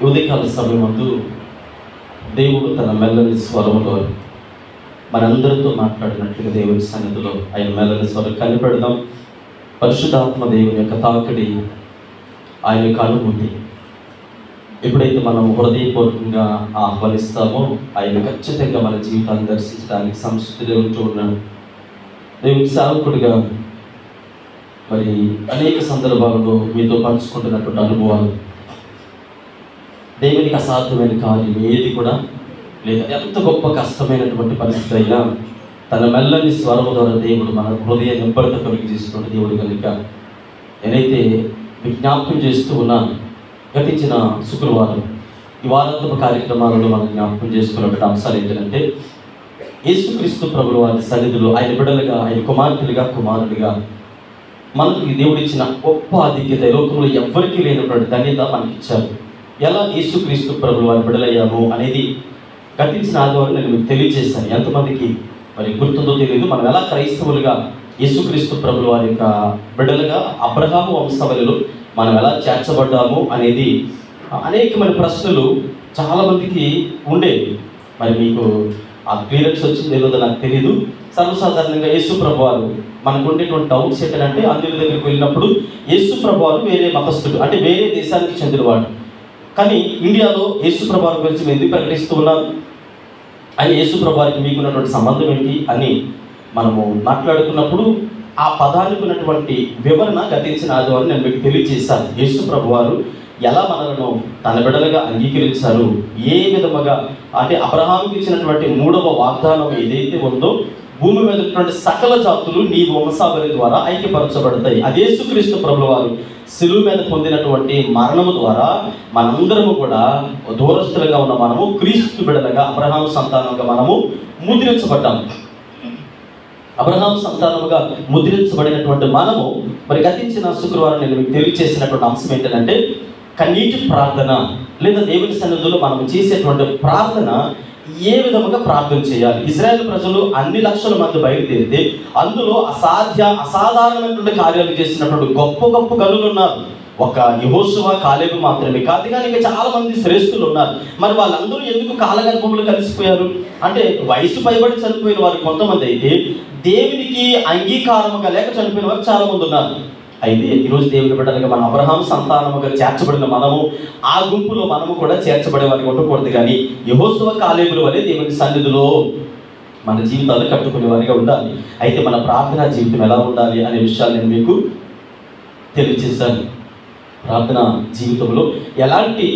ఉదయకాల సమయమందు దేవుడు తన మెల్లని స్వరములో మనందరితో మాట్లాడినట్లుగా దేవుని సన్నిధిలో ఆయన మెల్లని స్వరం కనిపెడదాం. పరిశుద్ధాత్మ దేవుని యొక్క తాకిడి, ఆయన యొక్క అనుభూతి ఎప్పుడైతే మనం హృదయపూర్వకంగా ఆహ్వానిస్తామో ఆయన ఖచ్చితంగా మన జీవితాన్ని దర్శించడానికి సంసిద్ధుడే ఉంటూ ఉన్నాడు. దేవుని సేవకుడిగా మరి అనేక సందర్భాలలో మీతో పంచుకుంటున్నటువంటి అనుభవాలు, దేవునికి అసాధ్యమైన కార్యం ఏది కూడా లేదా ఎంత గొప్ప కష్టమైనటువంటి పరిస్థితి అయినా తన మెల్లని స్వరము ద్వారా దేవుడు మన హృదయ నింబడత కలిగి చేసినటువంటి దేవుడు కనుక నేనైతే జ్ఞాపకం చేస్తూ ఉన్నాను. గతించిన శుక్రవారం ఈ వారాంతపు కార్యక్రమాలలో మనం జ్ఞాపకం చేసుకున్నటువంటి అంశాలు ఏంటంటే, యేసుక్రీస్తు ప్రభువు వారి సన్నిధిలో ఆయన బిడ్డలుగా, ఆయన కుమార్తెలుగా, కుమారుడిగా మనకి దేవుడిచ్చిన గొప్ప ఆధిక్యత లోకంలో ఎవ్వరికీ లేనటువంటి ధన్యత మనకిచ్చారు. ఎలా యేసుక్రీస్తు ప్రభువు వారి బిడ్డలయ్యాము అనేది గతించిన ఆదివారం నేను మీకు తెలియజేశాను. ఎంతమందికి మరి గుర్తుందో తెలియదు. మనం ఎలా క్రైస్తవులుగా యేసుక్రీస్తు ప్రభువు వారి యొక్క బిడ్డలుగా అబ్రహాము వంశావళిలో మనం ఎలా చేర్చబడ్డాము అనేది అనేకమైన ప్రశ్నలు చాలామందికి ఉండేవి. మరి మీకు ఆ క్లియరెన్స్ వచ్చింది లేదో నాకు తెలియదు. సర్వసాధారణంగా యేసు ప్రభువారు మనకు ఉండేటువంటి డౌట్స్ ఏంటంటే, అన్యుల దగ్గరికి వెళ్ళినప్పుడు యేసు ప్రభువారు వేరే మతస్థుడు, అంటే వేరే దేశానికి చెందినవాడు. కానీ ఇండియాలో యేసు ప్రభువారి గురించి మేము ఎందుకు ప్రకటిస్తూ ఉన్నాం, ఆయన యేసు ప్రభువారికి మీకు ఉన్నటువంటి సంబంధం ఏంటి అని మనము మాట్లాడుకున్నప్పుడు ఆ పదానికి ఉన్నటువంటి వివరణ గతించిన ఆదివారం నేను మీకు తెలియజేశాను. యేసు ప్రభువారు ఎలా మనలను తన బిడ్డలుగా అంగీకరించారు, ఏ విధముగా అంటే అబ్రహాముకి ఇచ్చినటువంటి 3వ వాగ్దానం ఏదైతే ఉందో, భూమి మీద ఉన్నటువంటి సకల జాతులు నీ వంశావళి ద్వారా ఐక్యపరచబడతాయి. అది యేసుక్రీస్తు ప్రభువు వారు శిలువ మీద పొందినటువంటి మరణము ద్వారా మనందరము కూడా దూరస్తులుగా ఉన్న మనము క్రీస్తు బిడ్డలుగా అబ్రహాము సంతానంగా మనము ముద్రించబడ్డాము. అబ్రహాము సంతానముగా ముద్రించబడినటువంటి మనము మరి గతించిన శుక్రవారం నేను మీకు తెలియజేసినటువంటి అంశం ఏంటంటే, కన్నీటి ప్రార్థన లేదా దేవుని సన్నిధిలో మనం చేసేటువంటి ప్రార్థన ఏ విధముగా ప్రార్థన చేయాలి. ఇజ్రాయేల్ ప్రజలు అన్ని లక్షల మంది బయలుదేరితే అందులో అసాధారణమైనటువంటి కార్యాలు చేసినటువంటి గొప్ప గొప్ప గనులు ఉన్నారు. ఒక యెహోషువ, కాలేబు మాత్రమే కాదు, కానీ ఇంకా చాలా మంది శ్రేష్ఠులు ఉన్నారు. మరి వాళ్ళందరూ ఎందుకు కాలగర్భంలో కలిసిపోయారు అంటే, వయసు పైబడి చనిపోయిన వారు కొంతమంది అయితే దేవునికి అంగీకారముగా లేక చనిపోయిన వారు చాలా మంది ఉన్నారు. అయితే ఈరోజు దేవుని బిడ్డలుగా మన అబ్రహాము సంతానముగా చేర్చబడిన మనము ఆ గుంపులో మనము కూడా చేర్చబడే వారికి ఉండకూడదు. కానీ యెహోషువ, కాలేబుల వలె దేవుని సన్నిధిలో మన జీవితాలు కట్టుకునే వారిగా ఉండాలి. అయితే మన ప్రార్థనా జీవితం ఎలా ఉండాలి అనే విషయాలు నేను మీకు తెలియజేశాను. ప్రార్థనా జీవితంలో ఎలాంటి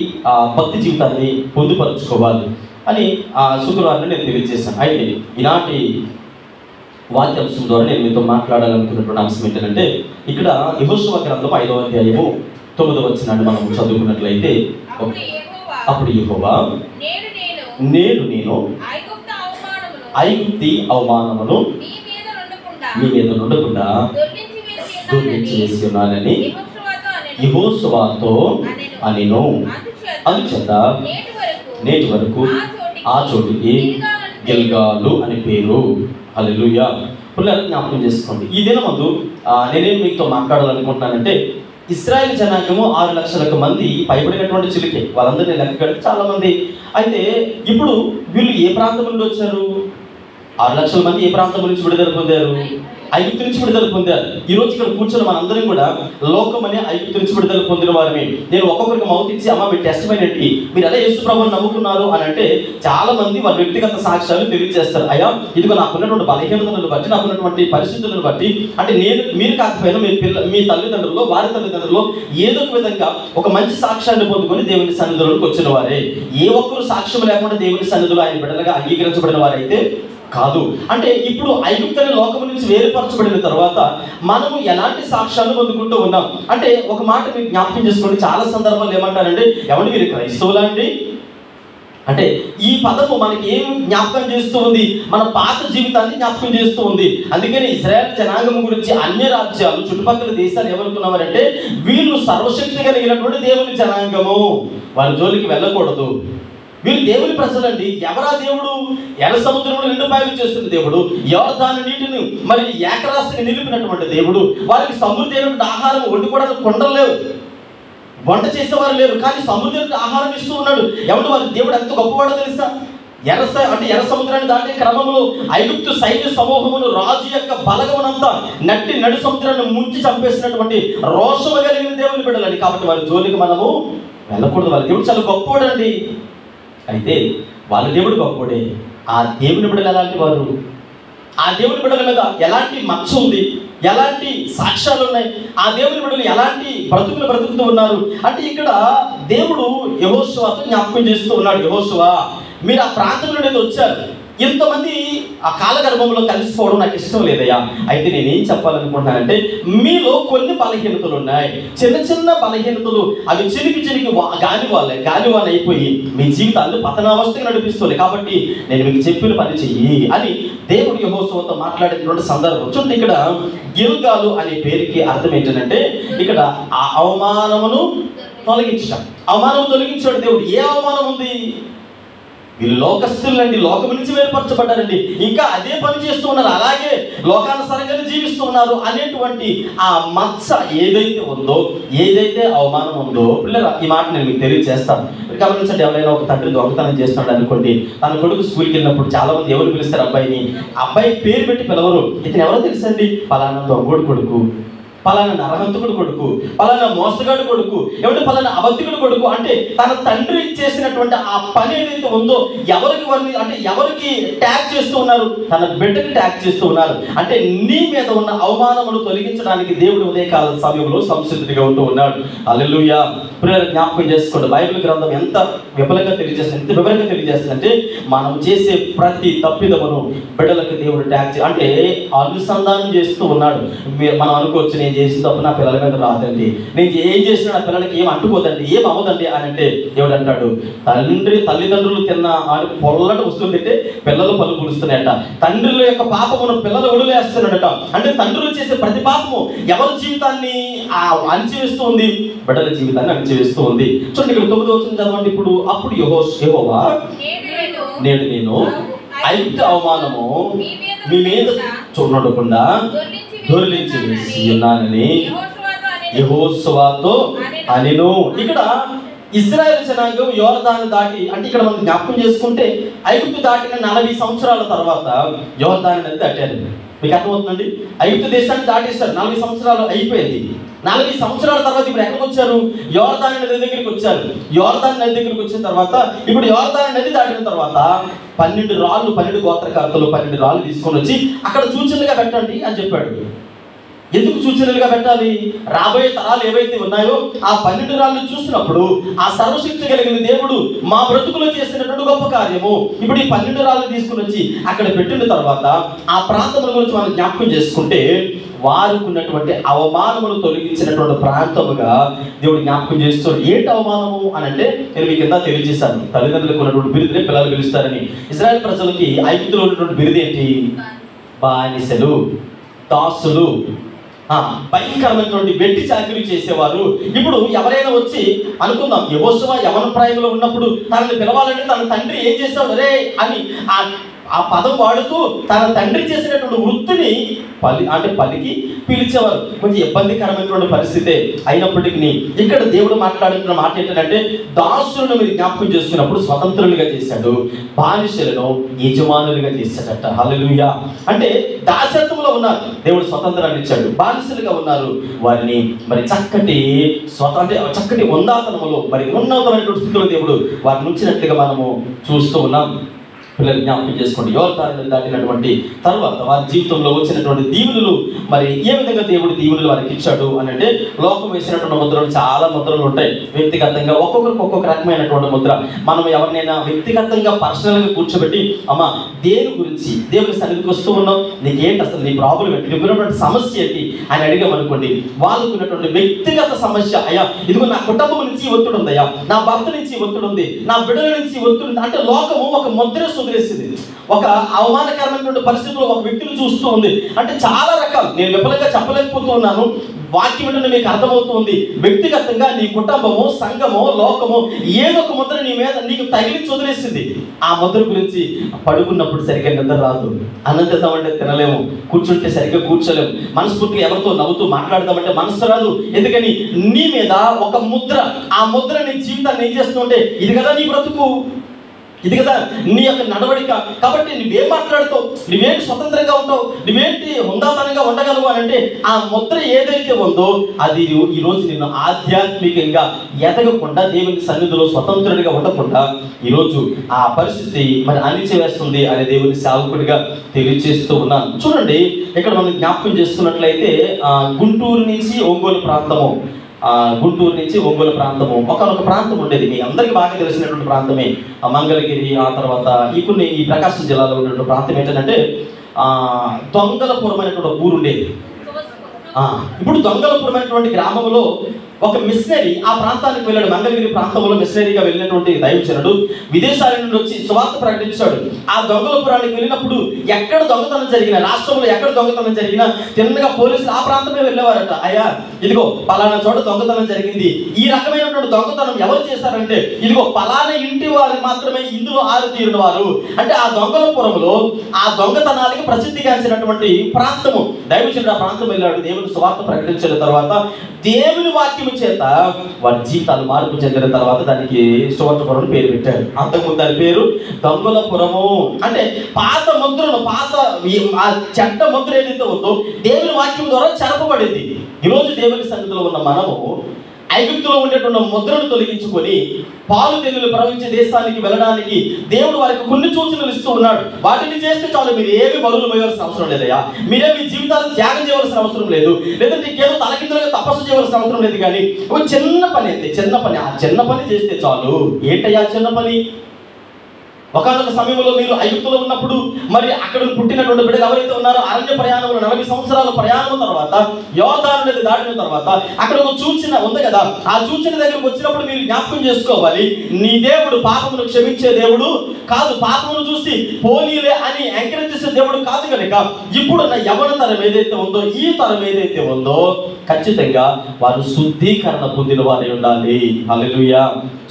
భక్తి జీవితాన్ని పొందుపరుచుకోవాలి అని శుక్రవారం నేను తెలియజేశాను. అయితే ఈనాటి వాక్యాంశం ద్వారా నేను మీతో మాట్లాడాలనుకున్నటువంటి అంశం ఏంటంటే, ఇక్కడ యెహోషువ గ్రంథం 5వ అధ్యాయము 9వ వచనాన్ని మనం చదువుకున్నట్లయితే, అప్పుడు యెహోవా నేడు నేను ఐగుప్తి అవమానమును మీ మీద నుండకుండా దొర్లించి వేసి ఉన్నానని యెహోషువతో అనెను. అందుచేత నేటి వరకు ఆ చోటికి గిల్గాలు అని పేరు. హల్లెలూయా. పిల్లలు జ్ఞాపకం చేసుకోండి, ఈ దినమందు నేనేం మీతో మాట్లాడాలనుకుంటున్నానంటే, ఇశ్రాయేల్ జనాంగము 6 లక్షల మంది పైబడినటువంటి చిలికే, వాళ్ళందరినీ లెక్క కడితే చాలా మంది. అయితే ఇప్పుడు వీళ్ళు ఏ ప్రాంతం నుండి వచ్చారు? 6 లక్షల మంది ఏ ప్రాంతం నుంచి విడుదల పొందారు? ఐగుప్తు నుంచి విడుదల పొందారు. ఈ రోజు ఇక్కడ కూర్చొని మనందరం కూడా లోకం అనే ఐగుప్తు నుంచి విడుదల పొందిన వారమే. నేను ఒక్కొక్కరికి మౌత్ ఇచ్చి, అమ్మ మీరు టెస్ట్ ఏంటి, మీరు ఎలా యేసు ప్రభువుని నమ్ముకున్నారు అని అంటే చాలా మంది వారి వ్యక్తిగత సాక్ష్యాలు తెలియజేస్తారు. అయ్యా ఇదిగో నాకున్నటువంటి బలహీనతలను బట్టి, నాకున్నటువంటి పరిస్థితులను బట్టి, అంటే మీరు కాకపోయినా మీ తల్లిదండ్రుల్లో, వారి తల్లిదండ్రుల్లో ఏదో ఒక విధంగా ఒక మంచి సాక్ష్యాన్ని పొందుకొని దేవుని సన్నిధిలోకి వచ్చిన వారే. ఏ ఒక్కరు సాక్ష్యం లేకుండా దేవుని సన్నిధిలో ఆయన బిడ్డలుగా అంగీకరించబడిన వారైతే కాదు. అంటే ఇప్పుడు ఐగుప్తు అనే లోకం నుంచి వేరుపరచబడిన తర్వాత మనము ఎలాంటి సాక్ష్యాలు పొందుకుంటూ ఉన్నాం అంటే, ఒక మాట మీరు జ్ఞాపకం చేసుకోండి. చాలా సందర్భాలు ఏమంటారంటే, ఎవరు మీరు క్రైస్తవులా అండి అంటే, ఈ పదము మనకి ఏం జ్ఞాపకం చేస్తూ ఉంది? మన పాత జీవితాన్ని జ్ఞాపకం చేస్తూ ఉంది. అందుకని ఇశ్రాయేల్ జనాంగం గురించి అన్య రాజ్యాలు, చుట్టుపక్కల దేశాలు ఏమనుకున్నారంటే, వీళ్ళు సర్వశక్తి కలిగినటువంటి దేవుని జనాంగము, వాళ్ళ జోలికి వెళ్ళకూడదు, వీళ్ళు దేవుని ప్రజలండి. ఎవరా దేవుడు? ఎర్ర సముద్రంలో 2 పాయలు చేస్తున్న దేవుడు, యోర్దాను నీటిని మరి ఏకరాశిని నిలిపినటువంటి దేవుడు, వారికి సమృద్ధి అయినటువంటి ఆహారం వండుకోవడానికి కొండలు లేవు, వంట చేసేవారు లేరు, కానీ సముద్రానికి ఆహారం ఇస్తూ ఉన్నాడు. ఎవరు వారి దేవుడు ఎంత గొప్పవాడో తెలుసా? ఎర్ర సముద్రాన్ని దాటే క్రమంలో ఐగుప్తు సైన్య సమూహమును రాజు యొక్క బలగమునంతా నడి సముద్రాన్ని ముంచి చంపేసినటువంటి రోషము కలిగిన దేవుని బిడ్డలండి. కాబట్టి వారి జోలికి మనము వెళ్ళకూడదు. వాళ్ళ దేవుడు చాలా గొప్పవాడండి. అయితే వాళ్ళ దేవుడు గొప్పవాడే. ఆ దేవుని బిడ్డలు ఎలాంటి వారు? ఆ దేవుని బిడ్డల మీద ఎలాంటి మచ్చ ఉంది, ఎలాంటి సాక్ష్యాలు ఉన్నాయి, ఆ దేవుని బిడ్డలు ఎలాంటి బ్రతుకుతూ ఉన్నారు అంటే ఇక్కడ దేవుడు యెహోషువతో జ్ఞాపకం చేస్తూ ఉన్నాడు. యెహోషువ, మీరు ఆ ప్రాంతం నుండి వచ్చారు, ఇంతమంది ఆ కాలగర్భంలో కలిసిపోవడం నాకు ఇష్టం లేదయ్యా. అయితే నేనేం చెప్పాలనుకుంటున్నానంటే, మీలో కొన్ని బలహీనతలు ఉన్నాయి, చిన్న బలహీనతలు. అవి చిలికి గాలివాన అయిపోయి మీ జీవితాన్ని పతనావస్థకి నడిపిస్తుంది. కాబట్టి నేను మీకు చెప్పిన పని చెయ్యి అని దేవుడు యెహోషువతో మాట్లాడినటువంటి సందర్భం చూడండి. ఇక్కడ గిల్గాలు అనే పేరుకి అర్థం ఏంటంటే, ఇక్కడ ఆ అవమానమును తొలగించడం. అవమానం తొలగించాడు దేవుడు. ఏ అవమానం ఉంది? వీళ్ళు లోకస్తులండి, లోకం నుంచి వేరుపరచబడ్డారండి, ఇంకా అదే పని చేస్తూ ఉన్నారు, అలాగే లోకానుసారంగానే జీవిస్తూ ఉన్నారు అనేటువంటి ఆ మచ్చ ఏదైతే ఉందో, ఏదైతే అవమానం ఉందో, పిల్లలు ఈ మాట నేను మీకు తెలియజేస్తాను. గమనించండి, ఎవరైనా ఒక తండ్రి దొంగతనం చేస్తున్నాడు అనుకోండి, తన కొడుకు స్కూల్కి వెళ్ళినప్పుడు చాలా మంది ఎవరు పిలుస్తారు అబ్బాయిని? అబ్బాయి పేరు పెట్టి పిలవరు. ఇతను ఎవరో తెలుసండి, పలానా దొంగోడు కొడుకు, పలానా నరహంతకుడు కొడుకు, పలానా మోసగాడు కొడుకు, ఎవరి పలానా అబద్ధికుడు కొడుకు. అంటే తన తండ్రి చేసినటువంటి ఆ పని ఏదైతే ఉందో ఎవరికి ట్యాగ్ చేస్తూ ఉన్నారు? తన బిడ్డకి ట్యాగ్ చేస్తూ ఉన్నారు. అంటే నీ మీద ఉన్న అవమానమును తొలగించడానికి దేవుడు ఉదయకాల సమయంలో సంసిద్ధంగా ఉంటూ ఉన్నాడు. హల్లెలూయా. ప్రియులారా, జ్ఞాపకం చేసుకోండి, బైబిల్ గ్రంథం ఎంత విపులంగా తెలియజేస్తుంది, ఎంత వివరంగా తెలియజేస్తుందంటే, మనం చేసే ప్రతి తప్పిదమును బిడ్డలకు దేవుడు ట్యాగ్ అంటే అనుసంధానం చేస్తూ ఉన్నాడు. మనం అనుకోవచ్చు, నేను చేసిన తప్పు నా పిల్లల మీద రాదండి, నేను ఏం చేసినా నా పిల్లలకి ఏం అంటుకోదండి, ఏం అవ్వదండి అని అంటే దేవుడు అంటాడు, తల్లిదండ్రులు తిన్న పొల్లటి వస్తువులు తింటే పిల్లలు పళ్ళు పులుస్తున్నాయట, తండ్రుల యొక్క పాపమును పిల్లలు ఒడిలేస్తున్నాడట. అంటే తండ్రులు చేసే ప్రతి పాపము ఎవరి జీవితాన్ని అణిచివేస్తూ ఉంది? బిడ్డల జీవితాన్ని అణిచివేస్తూ ఉంది. చూడండి, ఇక్కడ 9వ వచనం చదవండి. ఇప్పుడు అప్పుడు యెహోవా, నేడు నేను ఐగుప్తు అవమానము మీ మీద చూడకుండా దొర్లించి వేసి ఉన్నానని యెహోషువతో అనెను. ఇక్కడ ఇశ్రాయేలు జనాంగం యోర్దాను దాటి, అంటే ఇక్కడ మనం జ్ఞాపకం చేసుకుంటే ఐగుప్తు దాటిన 40 సంవత్సరాల తర్వాత యోర్దాను నది దాటారు. మీకు అర్థమవుతుందండి? ఐగుప్తు దేశాన్ని దాటేశారు, 40 సంవత్సరాలు అయిపోయింది. 40 సంవత్సరాల తర్వాత ఇప్పుడు ఎక్కడికి వచ్చారు? యోర్దాను నది దగ్గరికి వచ్చారు. యోర్దాను నది దగ్గరికి వచ్చిన తర్వాత, ఇప్పుడు యోర్దాను నది దాటిన తర్వాత 12 గోత్రకర్తలు 12 రాళ్ళు తీసుకొని వచ్చి అక్కడ సూచనలుగా పెట్టండి అని చెప్పాడు. ఎందుకు సూచనలుగా పెట్టాలి? రాబోయే తరాలు ఏవైతే ఉన్నాయో ఆ 12 రాళ్ళు చూసినప్పుడు ఆ సర్వశక్తి కలిగిన దేవుడు మా బ్రతుకులో చేసినటువంటి గొప్ప కార్యము ఇప్పుడు ఈ 12 రాళ్ళు తీసుకుని వచ్చి అక్కడ పెట్టిన తర్వాత ఆ ప్రాంతముల గురించి మనం జ్ఞాపకం చేసుకుంటే, వారికి ఉన్నటువంటి అవమానమును తొలగించినటువంటి ప్రాంతముగా దేవుడు జ్ఞాపకం చేస్తాడు. ఏంటి అవమానము అని అంటే, నేను మీకు కింద తెలియజేశాను, తల్లిదండ్రులకు ఉన్నటువంటి బిరుదులే పిల్లలు పిలుస్తారని. ఇశ్రాయేల్ ప్రజలకి ఐగుప్తులో ఉన్నటువంటి బిరుదు ఏంటి? బానిసలు, దాసులు, భయంకరమైనటువంటి వెట్టి చాకరీ చేసేవారు. ఇప్పుడు ఎవరైనా వచ్చి అనుకుందాం, యెహోషువ యవన ప్రాయంలో ఉన్నప్పుడు తనని పిలవాలంటే తన తండ్రి ఏం చేస్తాడు రే అని ఆ పదం వాడుతూ తన తండ్రి చేసినటువంటి వృత్తిని పలికి పిలిచేవారు. కొంచెం ఇబ్బందికరమైనటువంటి పరిస్థితే అయినప్పటికీ ఇక్కడ దేవుడు మాట్లాడుతున్న మాట ఏంటంటే, దాసులను మీరు జ్ఞాపకం చేసుకున్నప్పుడు స్వతంత్రులుగా చేశాడు, బానిసలను యజమానులుగా చేశాడట. హల్లెలూయా. అంటే దాసత్వంలో ఉన్నారు, దేవుడు స్వతంత్రాన్ని ఇచ్చాడు. బానిసలుగా ఉన్నారు, వారిని మరి చక్కటి ఉన్నతనములో మరి ఉన్నతమైనటువంటి స్థితిలో దేవుడు వారిని ఉంచినట్లుగా మనము చూస్తూ ఉన్నాం. పిల్లలు జ్ఞాపకం చేసుకోండి, యోర్దాను దాటినటువంటి తర్వాత వారి జీవితంలో వచ్చినటువంటి దీవులు మరి ఏ విధంగా దేవుడు దీవులు వారికి ఇచ్చాడు అని అంటే, లోకం వేసినటువంటి ముద్రలు చాలా ముద్రలు ఉంటాయి. వ్యక్తిగతంగా ఒక్కొక్కరికి ఒక్కొక్క రకమైనటువంటి ముద్ర. మనం ఎవరినైనా వ్యక్తిగతంగా పర్సనల్గా కూర్చోబెట్టి, అమ్మ దేని గురించి దేవుని సన్నిధికి వస్తూ ఉన్నాం, నీకేంటి అసలు నీ ప్రాబ్లం ఏంటి, నీకు ఉన్నటువంటి సమస్య ఏంటి అని అడిగామనుకోండి, వాళ్ళకు ఉన్నటువంటి వ్యక్తిగత సమస్య, అయ్యా ఇదిగో నా కుటుంబం నుంచి ఒత్తిడి ఉంది, అయ్యా నా భర్త నుంచి ఒత్తిడి ఉంది, నా బిడ్డల నుంచి ఒత్తిడి ఉంది అంటే లోకము ఒక ముద్ర సుదిరేసింది. ఒక అవమానకరమైనటువంటి పరిస్థితుల్లో ఒక వ్యక్తిని చూస్తూ ఉంది. అంటే చాలా రకాలు, నేను విఫలంగా చెప్పలేకపోతూ ఉన్నాను. వాక్యం అంటే మీకు అర్థమవుతుంది. వ్యక్తిగతంగా నీ కుటుంబము, సంఘము, లోకము ఏదో ఒక ముద్ర నీ మీద నీకు తగిలించి వదిలేసింది. ఆ ముద్ర గురించి పడుకున్నప్పుడు సరిగ్గా నిద్ర రాదు, అన్నం తిందామంటే తినలేము, కూర్చుంటే సరిగ్గా కూర్చోలేము, మనస్ఫూర్తిగా ఎవరితో నవ్వుతూ మాట్లాడదామంటే మనసు రాదు. ఎందుకని నీ మీద ఒక ముద్ర, ఆ ముద్ర నీ జీవితాన్ని ఏం చేస్తుంటే ఇది కదా నీ బ్రతుకు, ఇది కదా నీ యొక్క నడవడిక. కాబట్టి నువ్వేం మాట్లాడుతావు, నువ్వేంటి స్వతంత్రంగా ఉంటావు, నువ్వేంటి హుందాతనంగా ఉండగలవు అని అంటే ఆ ముద్ర ఏదైతే ఉందో అది ఈరోజు నిన్ను ఆధ్యాత్మికంగా ఎదగకుండా, దేవుని సన్నిధిలో స్వతంత్రుడిగా ఉండకుండా ఈరోజు ఆ పరిస్థితి మరి అణిచివేస్తుంది అనే దేవుని సేవకుడిగా తెలియజేస్తూ ఉన్నాను. చూడండి, ఇక్కడ మనం జ్ఞాపకం చేసుకున్నట్లయితే గుంటూరు నుంచి ఒంగోలు ప్రాంతము, గుంటూరు నుంచి ఒంగోలు ప్రాంతము ఒకనొక ప్రాంతం ఉండేది. మీ అందరికీ బాగా తెలిసినటువంటి ప్రాంతమే మంగళగిరి. ఆ తర్వాత ఈ ప్రకాశం జిల్లాలో ఉన్నటువంటి ప్రాంతం ఏంటంటే దొంగలపురం అనేటువంటి ఊరు ఉండేది. ఇప్పుడు దొంగలపురం అనేటువంటి గ్రామంలో ఒక మిషనరీ ఆ ప్రాంతానికి వెళ్ళాడు. మంగళగిరి ప్రాంతంలో మిషనరీగా వెళ్ళినటువంటి దైవజనుడు విదేశాల నుండి వచ్చి సువార్త ప్రకటించాడు. ఆ దొంగలపురానికి వెళ్ళినప్పుడు ఎక్కడ దొంగతనం జరిగినా, రాష్ట్రంలో ఎక్కడ దొంగతనం జరిగినా తిన్నగా పోలీసులు ఆ ప్రాంతమే వెళ్ళేవారట. అయ్యా ఇదిగో పలానా చోట దొంగతనం జరిగింది, ఈ రకమైనటువంటి దొంగతనం ఎవరు చేశారంటే ఇదిగో పలానా ఇంటి వారు మాత్రమే ఇందులో ఆరుతీరిన వారు. అంటే ఆ దొంగలపురంలో ఆ దొంగతనాలకి ప్రసిద్ధిగాంచినటువంటి ప్రాంతము. దైవజనుడు ఆ ప్రాంతం వెళ్ళాడు, దేవుని సువార్త ప్రకటించిన తర్వాత దేవుని వాక్యం చేత వారి జీవితాలు మార్పు చెందిన తర్వాత దానికి సువర్ణపురం పేరు పెట్టారు. అంతకుముందు దాని పేరు దొంగలపురము. అంటే పాత ముద్రను, పాత ఆ చెడ్డ ముద్ర ఏదైతే ఉందో దేవుని వాక్యం ద్వారా చెరపబడింది. ఈరోజు దేవుని సన్నిధిలో ఉన్న మనము ఐగుప్తులో ఉండేటువంటి ముద్రను తొలగించుకొని పాలు తేనెలు ప్రవహించే దేశానికి వెళ్ళడానికి దేవుడు వారికి కొన్ని సూచనలు ఇస్తూ ఉన్నాడు. వాటిని చేస్తే చాలు, మీరు ఏమి బరువులు మోయవలసిన అవసరం లేదయ్యా, మీరే మీ జీవితాలను త్యాగం చేయవలసిన అవసరం లేదు, లేదంటే ఇంకేదో తలకిందులుగా తపస్సు చేయవలసిన అవసరం లేదు. కానీ ఒక చిన్న పని అయితే చిన్న పని, ఆ చిన్న పని చేస్తే చాలు. ఏంటయ్యా చిన్న పని? ఒకనొక సమయంలో మీరు ఐగుప్తులో ఉన్నప్పుడు మరి అక్కడ పుట్టినటువంటి బిడ్డలు ఎవరైతే ఉన్నారో అరణ్య ప్రయాణంలో 40 సంవత్సరాల ప్రయాణం తర్వాత యోర్దాను నది దాటిన తర్వాత అక్కడ ఒక సూచన ఉంది కదా. ఆ సూచన దగ్గరకు వచ్చినప్పుడు మీరు జ్ఞాపకం చేసుకోవాలి, నీ దేవుడు పాపమును క్షమించే దేవుడు కాదు, పాపమును చూసి పోనీలే అని ఎంకరేజ్ చేసే దేవుడు కాదు. కనుక ఇప్పుడున్న యవన తరం ఏదైతే ఉందో, ఈ తరం ఏదైతే ఉందో ఖచ్చితంగా వారు శుద్ధీకరణ పొందిన వారే ఉండాలి. హల్లెలూయా.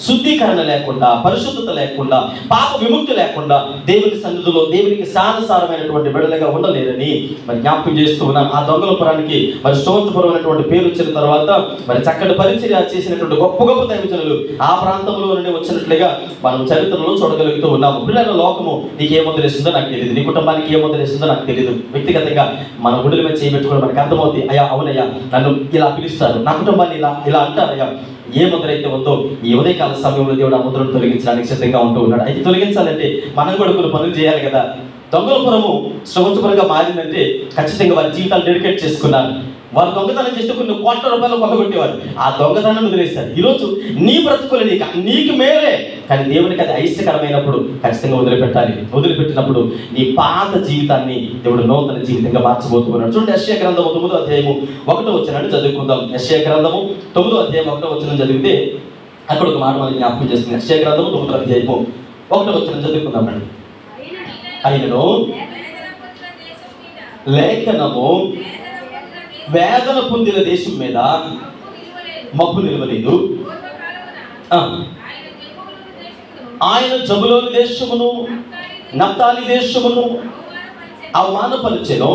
శుద్ధీకరణ లేకుండా, పరిశుద్ధత లేకుండా, పాప విముక్తి లేకుండా దేవుని సన్నిధిలో దేవునికి సారసారమైనటువంటి బిడ్డలుగా ఉండలేరని మరి జ్ఞాపకం చేస్తూ ఉన్నాను. ఆ దొంగలపురానికి మరి స్తోత్రపురం అనేటువంటి పేరు వచ్చిన తర్వాత మరి చక్కటి పరిచర్య చేసినటువంటి గొప్ప గొప్ప దైవజనులు ఆ ప్రాంతంలో నుండి వచ్చినట్లుగా మనం చరిత్రలో చూడగలుగుతూ ఉన్నాము. పిల్లల లోకము నీకు ఏ ముద్ర వేస్తుందో నాకు తెలియదు, నీ కుటుంబానికి ఏ ముద్ర వేస్తుందో నాకు తెలియదు. వ్యక్తిగతంగా మన గుడిల మీద చేయబెట్టుకోవడం మనకు అర్థమవుతుంది. అయ్యా అవునయ్యా నన్ను ఇలా పిలుస్తారు, నా కుటుంబాన్ని ఇలా అంటారయ్యా. ఏ ముద్ర అయితే ఉందో ఈ ఉదయకాల సమయంలో దేవుడు ఆ ముద్రను తొలగించడానికి సిద్ధంగా ఉంటూ ఉన్నాడు. అయితే తొలగించాలంటే మనం కూడా కొన్ని పనులు చేయాలి కదా. దొంగలపురము శ్రవంతపురంగా మారిందంటే ఖచ్చితంగా వారి జీవితాలు డెడికేట్ చేసుకున్నారు. వారు దొంగతనం చేస్తే కొన్ని కోట్ల రూపాయలు కొట్టగొట్టేవారు, ఆ దొంగతనం వదిలేస్తారు. ఈరోజు నీ బ్రతుకులు నీకు మేలే, కానీ దేవునికి అది అయిష్టకరమైనప్పుడు ఖచ్చితంగా వదిలిపెట్టాలి. వదిలిపెట్టినప్పుడు నీ పాత జీవితాన్ని దేవుడు నూతన జీవితంగా మార్చబోతున్నాడు. చూడండి, యెషయా గ్రంథము 9వ అధ్యాయము 1వ వచనాన్ని చదువుకుందాం. యెషయా గ్రంథము 9వ అధ్యాయం 1వ వచనం చదివితే అక్కడ ఒక మాట మనం జ్ఞాపకం చేస్తుంది. యెషయా గ్రంథము 9వ అధ్యాయము 1వ వచనం చదువుకుందామండి. ఆయనను లేఖనము వేదన పొందిన దేశం మీద మబ్బు నిలవలేదు, ఆయన జబులోని దేశమును నప్తాలి దేశమును అవమానపరిచెను,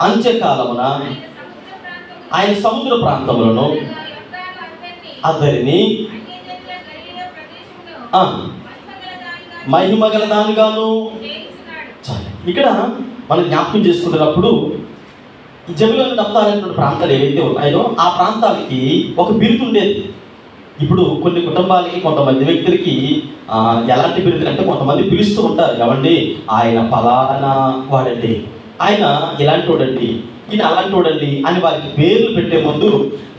అంత్యకాలమున ఆయన సముద్ర ప్రాంతములను అందరినీ మహిమగల దానిగాను. ఇక్కడ మనం జ్ఞాపకం చేసుకుంటున్నప్పుడు ఈ జబులోని నప్తాలి అనేటువంటి ప్రాంతాలు ఏవైతే ఉన్నాయో ఆ ప్రాంతాలకి ఒక బిరుదు ఉండేది. ఇప్పుడు కొన్ని కుటుంబాలకి, కొంతమంది వ్యక్తులకి ఎలాంటి బిరుదులు అంటే కొంతమంది పిలుస్తూ ఉంటారు, ఏమండి ఆయన ఫలానా వాడండి, ఆయన ఇలాంటి వాడండి, ఈయన అలాంటి వాడండి అని వారికి పేర్లు పెట్టే ముందు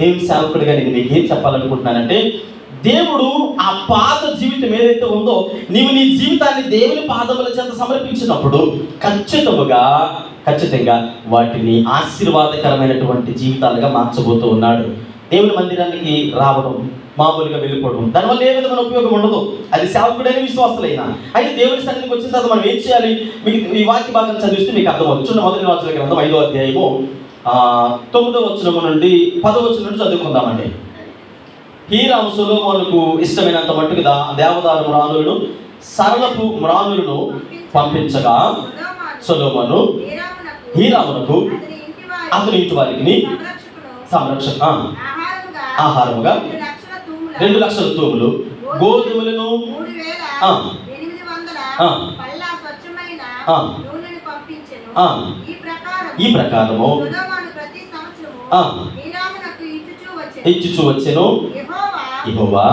దేవుని సేవకుడిగా నేను మీకు ఏం చెప్పాలనుకుంటున్నానంటే, దేవుడు ఆ పాత జీవితం ఏదైతే ఉందో నీవు నీ జీవితాన్ని దేవుని పాదముల చేత సమర్పించినప్పుడు ఖచ్చితంగా వాటిని ఆశీర్వాదకరమైనటువంటి జీవితాలుగా మార్చబోతూ ఉన్నాడు. దేవుని మందిరానికి రావడం, మామూలుగా వెళ్ళిపోవడం, దానివల్ల ఏ విధమైన ఉపయోగం ఉండదు. అది సేవకుడైన విశ్వాసులైనా. అయితే దేవుని సన్నిధికి వచ్చిన తర్వాత మనం ఏం చేయాలి? మీకు ఈ వాక్య భాగం చదివిస్తే మీకు అర్థమవుతుంది. చూడండి, 1 రాజుల గ్రంథం 5వ అధ్యాయము 9వ వచనం నుండి 10వ వచనం నుండి చదువుకుందామండి. హీరాము సొలొమోనుకు ఇష్టమైనంత మట్టుకు దేవదారు మ్రానులను సరళపు మ్రానులను పంపించగా సొలొమోను హీరామునకు అతని ఇంటి వారికి సంరక్షణ ఆహారముగా 2,00,000 తూములు గోధుమలను ఈ ప్రకారము ఇచ్చుచూ వచ్చెను. యెహోవా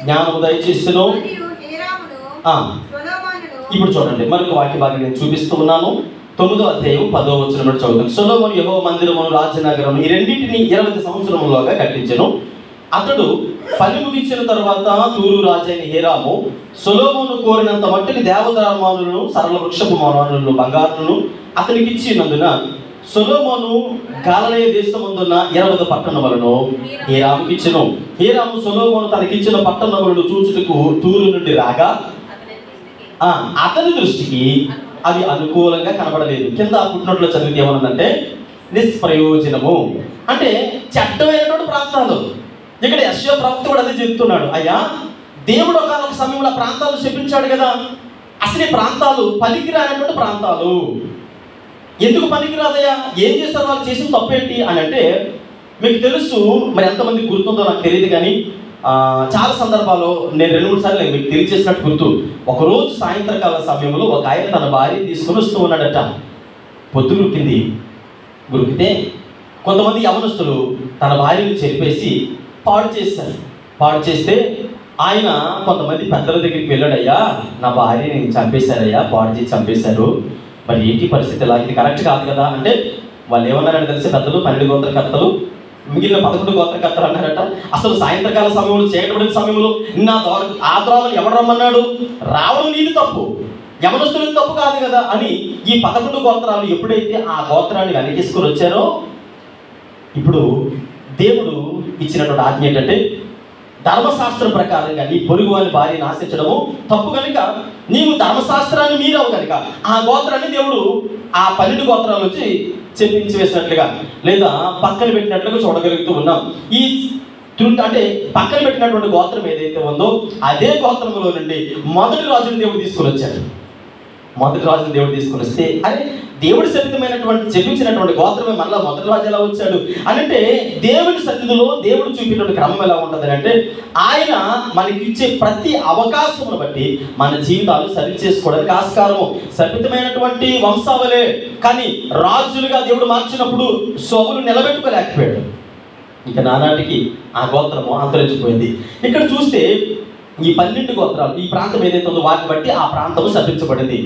జ్ఞానము దయచేసెను. ఇప్పుడు చూడండి, మరొక వాక్య భాగం నేను చూపిస్తూ ఉన్నాను. 9వ అధ్యాయం 10వ వచనం నుండి చదువుతాను. సొలొమోను యెహోవా మందిరమును రాజనగరము ఈ రెండింటిని 20 సంవత్సరములుగా కట్టించెను. అతడు పని ముగించిన తర్వాత తూరు రాజైన హీరాము సొలొమోను కోరినంత మట్టికి దేవదారులను సరళ వృక్షపు మానులను బంగారులను అతనికి ఇచ్చినందున సొలొమోను గలిలయ దేశమందున్న 20 పట్టణములను హీరాముకి ఇచ్చెను. హీరాము సొలొమోను తనకిచ్చిన పట్టణములను చూచుటకు తూరు నుండి రాగా అతని దృష్టికి అవి అనుకూలంగా కనబడలేదు. కింద పుట్టినట్లు చదివితే ఏమన్నదంటే నిష్ప్రయోజనము, అంటే చెడ్డమైనటువంటి ప్రాంతాలు. ఇక్కడ యెషయా ప్రవక్త కూడా అదే చెప్తున్నాడు. అయ్యా, దేవుడు ఒక సమయంలో ప్రాంతాలు శపించాడు కదా, అసలు ఈ ప్రాంతాలు పనికిరానటువంటి ప్రాంతాలు. ఎందుకు పనికిరాదయ్యా? ఏం చేస్తారు? వాళ్ళు చేసిన తప్పేంటి అని అంటే మీకు తెలుసు. మరి ఎంతమంది గుర్తుందో నాకు తెలియదు, కానీ చాలా సందర్భాల్లో నేను 2-3 సార్లు మీకు తెలియజేసినట్టు గుర్తు. ఒకరోజు సాయంత్రకాల సమయంలో ఒక ఆయన తన భార్యని తీసుకుని వస్తూ ఉన్నాడట. పొద్దు గురికితే కొంతమంది యవనస్తులు తన భార్యని చెరిపేసి పాడు చేస్తే ఆయన కొంతమంది పెద్దల దగ్గరికి వెళ్ళాడయ్యా, నా భార్యని చంపేశారయ్యా, పాడు చేసి చంపేశారు, మరి ఏంటి పరిస్థితి? ఇలా ఇది కరెక్ట్ కాదు కదా అంటే వాళ్ళు ఏమన్నారని తెలిసి పెద్దలు 12 గోత్రకర్తలు మిగిలిన 11 గోత్రకర్తలు అన్నారట, అసలు సాయంత్రకాల సమయంలో చేయబడిన సమయంలో ఆ ద్రోవని ఎవరు రమ్మన్నాడు? రావడం నీది తప్పు, యవనస్తులకు తప్పు కాదు కదా అని ఈ 11 గోత్రాలు ఎప్పుడైతే ఆ గోత్రాన్ని వెనకేసుకొని వచ్చారో, ఇప్పుడు దేవుడు ఇచ్చినటువంటి ఆజ్ఞ ఏంటంటే ధర్మశాస్త్రం ప్రకారంగా నీ పొరుగు అని భార్యను ఆశించడము తప్పు కనుక నీవు ధర్మశాస్త్రాన్ని మీరవు కనుక ఆ గోత్రాన్ని దేవుడు ఆ 12 గోత్రాలు వచ్చి చెప్పించి వేసినట్లుగా లేదా పక్కన పెట్టినట్లుగా చూడగలుగుతూ ఉన్నాం. ఈ అంటే పక్కన పెట్టినటువంటి గోత్రం ఏదైతే ఉందో అదే గోత్రంలో నుండి మొదటి రాజుని దేవుడు తీసుకొని వచ్చాడు. మొదటి రాజుని దేవుడు తీసుకొని వస్తే అరే దేవుడి చెప్పించినటువంటి గోత్రమే మళ్ళీ మొదటి రాజు ఎలా వచ్చాడు అంటే దేవుడి సన్నిధిలో దేవుడు చూపినటువంటి క్రమం ఎలా ఉంటుంది అంటే ఆయన మనకి ఇచ్చే ప్రతి అవకాశమును బట్టి మన జీవితాలు సరి చేసుకోవడానికి ఆస్కారము. సరితమైనటువంటి వంశావలే కానీ రాజులుగా దేవుడు మార్చినప్పుడు సోములు నిలబెట్టుకోలేకపోయాడు. ఇక నానాటికి ఆ గోత్రము అంతరించిపోయింది. ఇక్కడ చూస్తే ఈ 12 గోత్రాలు ఈ ప్రాంతం ఏదైతే ఉందో వాటిని బట్టి ఆ ప్రాంతము శపించబడింది.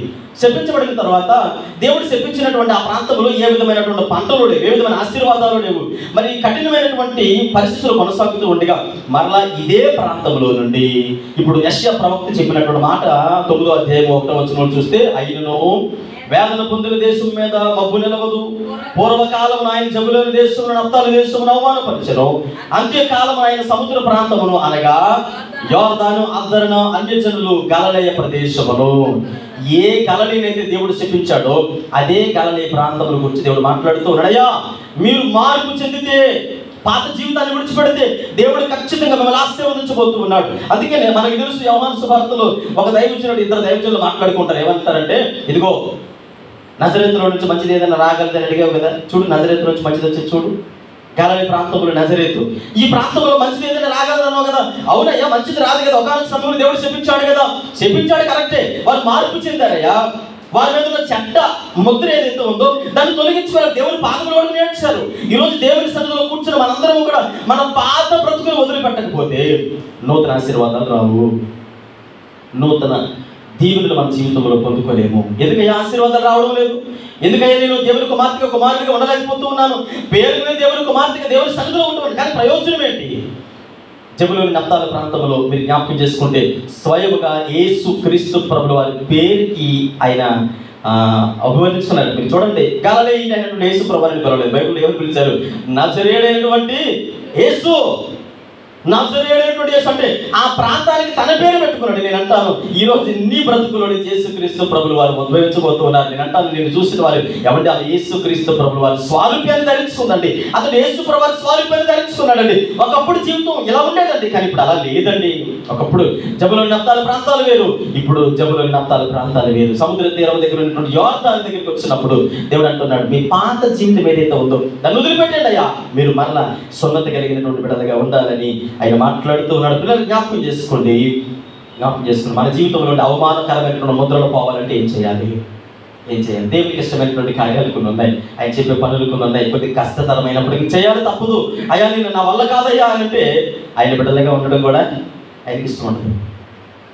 శపించబడిన తర్వాత దేవుడు శపించినటువంటి ఆ ప్రాంతంలో ఏ విధమైనటువంటి పంటలు లేవు, ఏ విధమైన ఆశీర్వాదాలు లేవు. మరి కఠినమైనటువంటి పరిస్థితులు కొనసాగుతూ ఉండగా మరలా ఇదే ప్రాంతంలో నుండి ఇప్పుడు యెషయా ప్రవక్త చెప్పినటువంటి మాట 9వ అధ్యాయం 1వ వచనం చూస్తే అయినను వేదన పొందిన దేశం మీద మబ్బు నిలవదు, పూర్వకాలం ఆయన జబులోని దేశమును నఫ్తాలి దేశమును అవమానపరిచెను, అంత్యకాలం ఆయన సముద్ర ప్రాంతమును అనగా యోర్దాను అద్దరణ అన్యజనులు గలిలయ ప్రదేశమును. ఏ గలిలయనైతే దేవుడు శపించాడో అదే గలిలయ ప్రాంతముల గురించి దేవుడు మాట్లాడుతూ ఉన్నాడయ్యా, మీరు మార్పు చెందితే పాత జీవితాన్ని విడిచిపెడితే దేవుడు ఖచ్చితంగా మిమ్మల్ని ఆశీర్వదించబోతూ ఉన్నాడు. అందుకే మనకి తెలుసు యోహాను సువార్తలో ఒక దైవజనుడు 2 దైవజనులు మాట్లాడుకుంటారు. ఏమంటారంటే ఇదిగో నజరేతులో నుంచి మంచిది ఏదైనా రాగలదని అడిగావు కదా, చూడు నజరేతు నుంచి మంచిది వచ్చి చూడు, గలిలయ ప్రాంతంలో నజరేతు, ఈ ప్రాంతంలో మంచిది ఏదైనా రాగలదన్నావు కదా, అవునయ్యా మంచిది రాదు కదా, ఒకనొక సమయంలో దేవుడు శపించాడు కదా, శపించాడు కరెక్టే, వాళ్ళు మార్పు చెందారయ్యా, వారి మీద ఉన్న చెడ్డ ముద్ర ఏదైతే ఉందో దాన్ని తొలగించుకోవాలి, దేవుని పాదములు వరకు నేర్చారు. ఈరోజు దేవుని సన్నిధిలో కూర్చుని మనందరం కూడా మన పాత బ్రతుకులు వదిలిపెట్టకపోతే నూతన ఆశీర్వాదాలు రావు, నూతన దీవెనలు మన జీవితంలో పొందుకోలేము. ఎందుకయ్యా ఆశీర్వాదాలు రావడం లేదు? ఎందుకయ్యా నేను దేవుని కుమార్తెగా ఉండలేకపోతూ ఉన్నాను? పేరునే దేవుని కుమార్తెగా దేవుని సన్నిధిలో ఉంటున్నాను, కానీ ప్రయోజనం ఏంటి? జబులోని నఫ్తాలి ప్రాంతంలో మీరు జ్ఞాపకం చేసుకుంటే స్వయముగా యేసు క్రీస్తు ప్రభుల వారి పేరుకి ఆయన అభివర్ణిస్తున్నారు. మీరు చూడండి, గలిలయుడైనటువంటి యేసు ప్రభు అని పిలవలేదు, బైబిల్లో ఎవరు పిలిచారు? నజరేయుడైనటువంటి యేసు. నజరేయుడైనటువంటి యేసు అంటే ఆ ప్రాంతానికి తన పేరు పెట్టుకున్నాడు. నేను అంటాను, ఈరోజు నీ బ్రతుకులోని యేసుక్రీస్తు ప్రభులు వారు ఉద్భవించబోతున్నారు. నేను అంటాను, నేను చూసిన వారు ఎవరి ఆ యేసుక్రీస్తు ప్రభులు వారు స్వారూప్యాన్ని ధరించుకుందండి. అతడు యేసు ప్రభు వారి స్వారూప్యాన్ని ధరించుకున్నాడండి. ఒకప్పుడు జీవితం ఇలా ఉండేదండి, కానీ ఇప్పుడు అలా లేదండి. ఒకప్పుడు జబులోని నప్తాలి ప్రాంతాలు వేరు, ఇప్పుడు జబులోని నప్తాలి ప్రాంతాలు వేరు. సముద్ర తీరం దగ్గర ఉన్నటువంటి యోర్దాను దగ్గరికి వచ్చినప్పుడు దేవుడు అంటున్నాడు, మీ పాత జీవితం ఏదైతే ఉందో దాన్ని వదిలిపెట్టండి అయ్యా, మీరు మరలా సున్నతి కలిగినటువంటి బిడ్డలుగా ఉండాలని ఆయన మాట్లాడుతూ ఉన్నాడు. పిల్లలు జ్ఞాపకం చేసుకోండి. మన జీవితంలో అవమానకరమైనటువంటి ముద్రలు పోవాలంటే ఏం చేయాలి? దేవునికి ఇష్టమైనటువంటి కార్యాలు కొన్ని ఉన్నాయి, ఆయన చెప్పే పనులు కొన్ని ఉన్నాయి, కొద్దిగా కష్టతరమైనప్పటికీ చేయాలి, తప్పదు. అయ్యా నేను నా వల్ల కాదయ్యా అంటే ఆయన బిడ్డలుగా ఉండడం కూడా ఆయనకి ఇష్టం ఉంటుంది.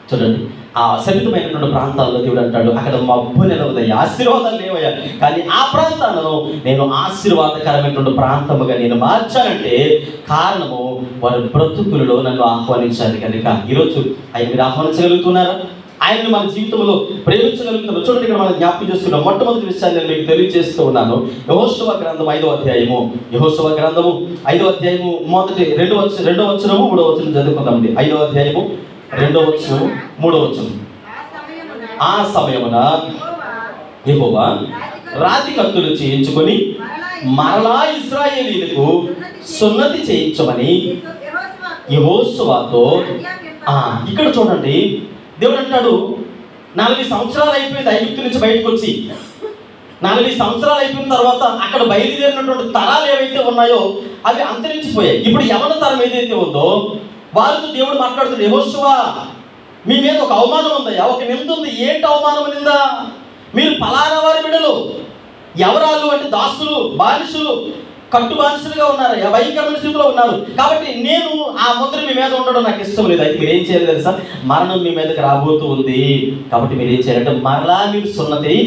చూడండి, ఆ శపితమైనటువంటి ప్రాంతాల్లో దేవుడు అంటాడు, అక్కడ మబ్బు నిలవదయ్యా, ఆశీర్వాదాలు లేవయ్యా, కానీ ఆ ప్రాంతాలను నేను ఆశీర్వాదకరమైనటువంటి ప్రాంతముగా నేను మార్చానంటే కారణము వారి బ్రతుకులలో నన్ను ఆహ్వానించాలి కనుక. ఈరోజు ఆయన మీరు ఆహ్వానించగలుగుతున్నారా? ఆయన్ని మన జీవితంలో ప్రేమించగలుగుతున్నారు. చూడండి, ఇక్కడ మనం జ్ఞాపకం చేసుకున్నాం. మొట్టమొదటి విషయాన్ని నేను మీకు తెలియజేస్తూ ఉన్నాను. యెహోషువ గ్రంథం 5వ అధ్యాయము, యెహోషువ గ్రంథము 5వ అధ్యాయము మొదటి 2వ వచనము 3వ వచనం చదువుకుందామండి. 5వ అధ్యాయము 2వ వచనము 3వ వచనం. ఆ సమయమున యెహోవా రాతి కత్తులు చేయించుకొని మరలా ఇశ్రాయేలీయులకు సున్నతి చేయించమని యెహోషువతో. ఇక్కడ చూడండి, దేవుడు అంటాడు, 40 సంవత్సరాలు అయిపోయింది ఐగుప్తు నుంచి బయటకు వచ్చి. 40 సంవత్సరాలు అయిపోయిన తర్వాత అక్కడ బయలుదేరినటువంటి తరాలు ఏవైతే ఉన్నాయో అవి అంతరించిపోయాయి. ఇప్పుడు యవన తరం ఏదైతే ఉందో వారితో దేవుడు మాట్లాడుతున్నాడు, యెహోషువా మీ మీద ఒక అవమానం ఉందయ్యా, ఒక నింద ఉంది. ఏంటి అవమానం నిందా? మీరు ఫలానా వారి బిడ్డలు. ఎవరాలు అంటే దాసులు, బానిసులు, కట్టు బానిసలుగా ఉన్నారయ్యా, భయంకరమైన స్థితిలో ఉన్నారు. కాబట్టి నేను ఆ ముద్ర మీ మీద ఉండడం నాకు ఇష్టం లేదు. అయితే మీరు ఏం చేయాలి తెలుసా? మరణం మీ మీదకి రాబోతూ ఉంది. కాబట్టి మీరు ఏం చేయాలంటే మరలా మీరు సున్నతి.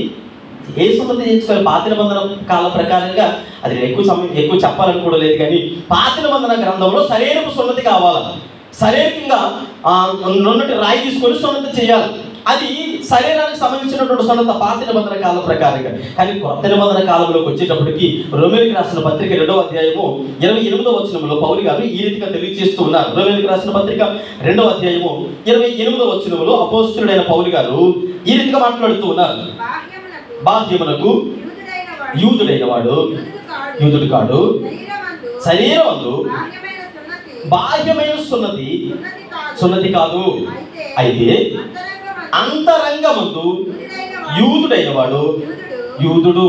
ఏ సున్నతి చేయించుకోవాలి? పాత నిబంధన కాల ప్రకారంగా అది ఎక్కువ చెప్పాలని కూడా లేదు, కానీ పాత నిబంధన గ్రంథంలో శరీరపు సున్నతి కావాలి. శారీరకంగా నున్నటి రాయి తీసుకొని సున్నతి చేయాలి. అది శరీరానికి సంబంధించినటువంటి సున్నత పాత నిబంధన కాలం ప్రకారంగా. కానీ కొత్త నిబంధన కాలంలోకి వచ్చేటప్పటికి రోమేలుకి రాసిన పత్రిక 2వ అధ్యాయము 28వ వచనంలో పౌలు గారు ఈ రీతిగా తెలియజేస్తూ ఉన్నారు. రోమేలుకి రాసిన పత్రిక 2వ అధ్యాయము 28వ వచనంలో అపోస్తలుడైన పౌలు గారు ఈ రీతిగా మాట్లాడుతూ ఉన్నారు. బాహ్యమునకు యూదుడైన వాడు యూదుడు కాడు, శరీరమందు బాహ్యమైన సున్నతి కాదు, అయితే అంతరంగమందు యూదుడైన వాడు యూదుడు,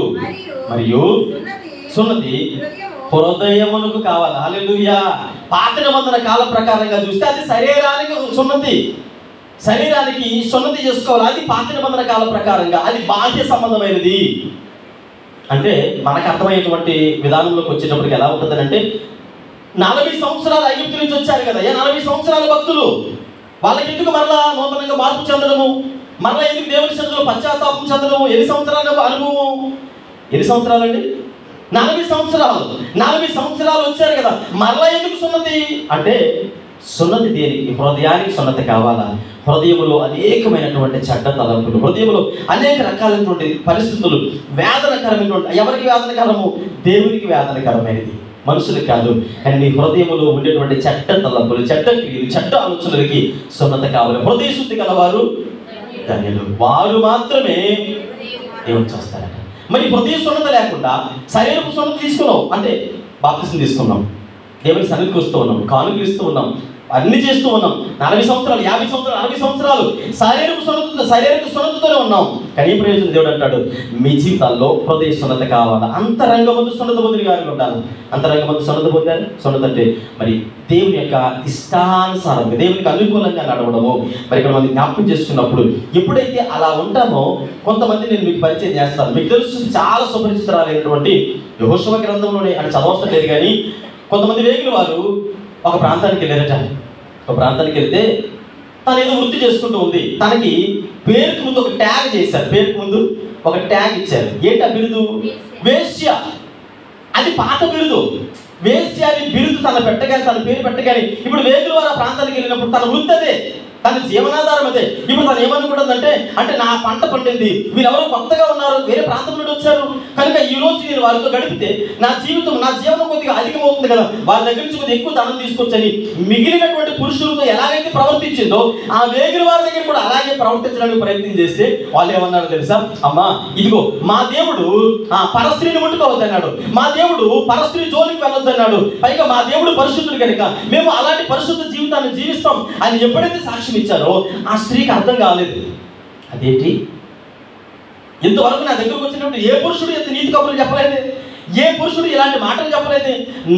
మరియు సున్నతి హృదయమునకు కావాలి. హల్లెలూయా. పాత నిబంధన కాల ప్రకారంగా చూస్తే అది శరీరానికి సున్నతి, శరీరానికి సున్నతి చేసుకోవాలి. అది పాత నిబంధన కాల ప్రకారంగా అది బాహ్య సంబంధమైనది. అంటే మనకు అర్థమయ్యేటువంటి విధానంలోకి వచ్చేటప్పటికి ఎలా ఉంటుంది అంటే, 40 సంవత్సరాలు ఐగుప్తు నుంచి వచ్చారు కదా, 40 సంవత్సరాల భక్తులు, వాళ్ళకి ఎందుకు మరలా నూతనంగా మార్పు చెందడము, మరలా ఎందుకు దేవుని సన్నిధిలో పశ్చాత్తాపం చెందడము? ఎన్ని సంవత్సరాల అనుభవం? ఎన్ని సంవత్సరాలండి? 40 సంవత్సరాలు. 40 సంవత్సరాలు వచ్చారు కదా, మరలా ఎందుకు సున్నతి అంటే, సున్నతి దేనికి? హృదయానికి సున్నతి కావాలా? హృదయంలో అనేకమైనటువంటి చెడ్డ తలంపులు, హృదయంలో అనేక రకాలైనటువంటి పరిస్థితులు, వేదనకరమైనటువంటి, ఎవరికి వేదనకరము? దేవునికి వేదనకరమైనది, మనుషులకు కాదు. కానీ నీ హృదయంలో ఉండేటువంటి చెడ్డ తలంపులు, చెడ్డ క్రియలు, చెడ్డ ఆలోచనలకి సున్నత కావాలి. హృదయ శుద్ధి గలవారు ధన్యులు, వారు మాత్రమే దేవుని చూస్తారట. మరి హృదయ సున్నత లేకుండా శరీరపు సున్నత తీసుకున్నాం అంటే, బాప్తిసం తీసుకున్నాం, దేవుని సన్నిధికి వస్తూ ఉన్నాం, కానుకలు ఇస్తూ ఉన్నాం, అన్ని చేస్తూ ఉన్నాం, 40 సంవత్సరాలు, 50 సంవత్సరాలు, 60 సంవత్సరాలు శారీరక సున్నతతోనే ఉన్నాం. కానీ ఈ ప్రయోజనం దేవుడు అంటాడు, మీ జీవితాల్లో హృదయ సున్నత కావాలా? అంతరంగమందు సున్నత పొందిన గారిగా ఉండాలి. అంతరంగమందు సున్నత పొందారు. సున్నత అంటే మరి దేవుని యొక్క ఇష్టానుసారంగా, దేవునికి అనుకూలంగా నడవడము. మరి ఇక్కడ మనం జ్ఞాపకం చేసుకున్నప్పుడు ఎప్పుడైతే అలా ఉంటామో, కొంతమంది నేను మీకు పరిచయం చేస్తాను. మీకు తెలుసు, చాలా సుపరిచితురాలైనటువంటి యెహోషువ గ్రంథంలోనే అని చదవడం లేదు, కానీ కొంతమంది వేగులు వారు ఒక ప్రాంతానికి వెళ్ళారట. ఒక ప్రాంతానికి వెళ్తే తను ఏదో వృత్తి చేసుకుంటూ ఉంది. తనకి పేరుకు ముందు ఒక ట్యాగ్ చేశారు, పేరుకు ముందు ఒక ట్యాగ్ ఇచ్చారు. ఏంటి ఆ బిరుదు? వేశ్య. అది పాత బిరుదు. వేశ్య అని బిరుదు తన పేరు పెట్టగానే ఇప్పుడు వేగుల వారు ఆ ప్రాంతానికి వెళ్ళినప్పుడు తన వృత్తి అదే. తన జీవనాధారం అదే. ఇప్పుడు తను ఏమనుకుంటుందంటే, అంటే నా పంట పండింది, వీళ్ళెవరో కొత్తగా ఉన్నారు, వేరే ప్రాంతం నుండి వచ్చారు కనుక ఈ రోజు నేను వారితో గడిపితే నా జీవనం కొద్దిగా అధికమవుతుంది కదా, వారి దగ్గర నుంచి కొద్దిగా ఎక్కువ ధనం తీసుకొచ్చని మిగిలినటువంటి పురుషులతో ఎలాగైతే ప్రవర్తించిందో ఆ వేగిన వారి దగ్గర కూడా అలాగే ప్రవర్తించడానికి ప్రయత్నం చేస్తే వాళ్ళు ఏమన్నారు తెలుసా? అమ్మా ఇదిగో మా దేవుడు పరస్త్రీని ముట్టుకోవద్దన్నాడు, మా దేవుడు పరస్త్రీ జోలికి వెళ్ళొద్దన్నాడు, పైగా మా దేవుడు పరిశుద్ధుడు కనుక మేము అలాంటి పరిశుద్ధ జీవితాన్ని జీవిస్తాం అని ఎప్పుడైతే సాక్ష్యం ఇచ్చారో ఆ స్త్రీకి అర్థం కాలేదు. అదేంటి, ఇంతవరకు నా దగ్గరకు వచ్చినప్పుడు ఏ పురుషుడు ఎంత నీతి కబుర్లు చెప్పలేదు, ఏ పురుషుడు ఇలాంటి మాటలు చెప్పలేదు,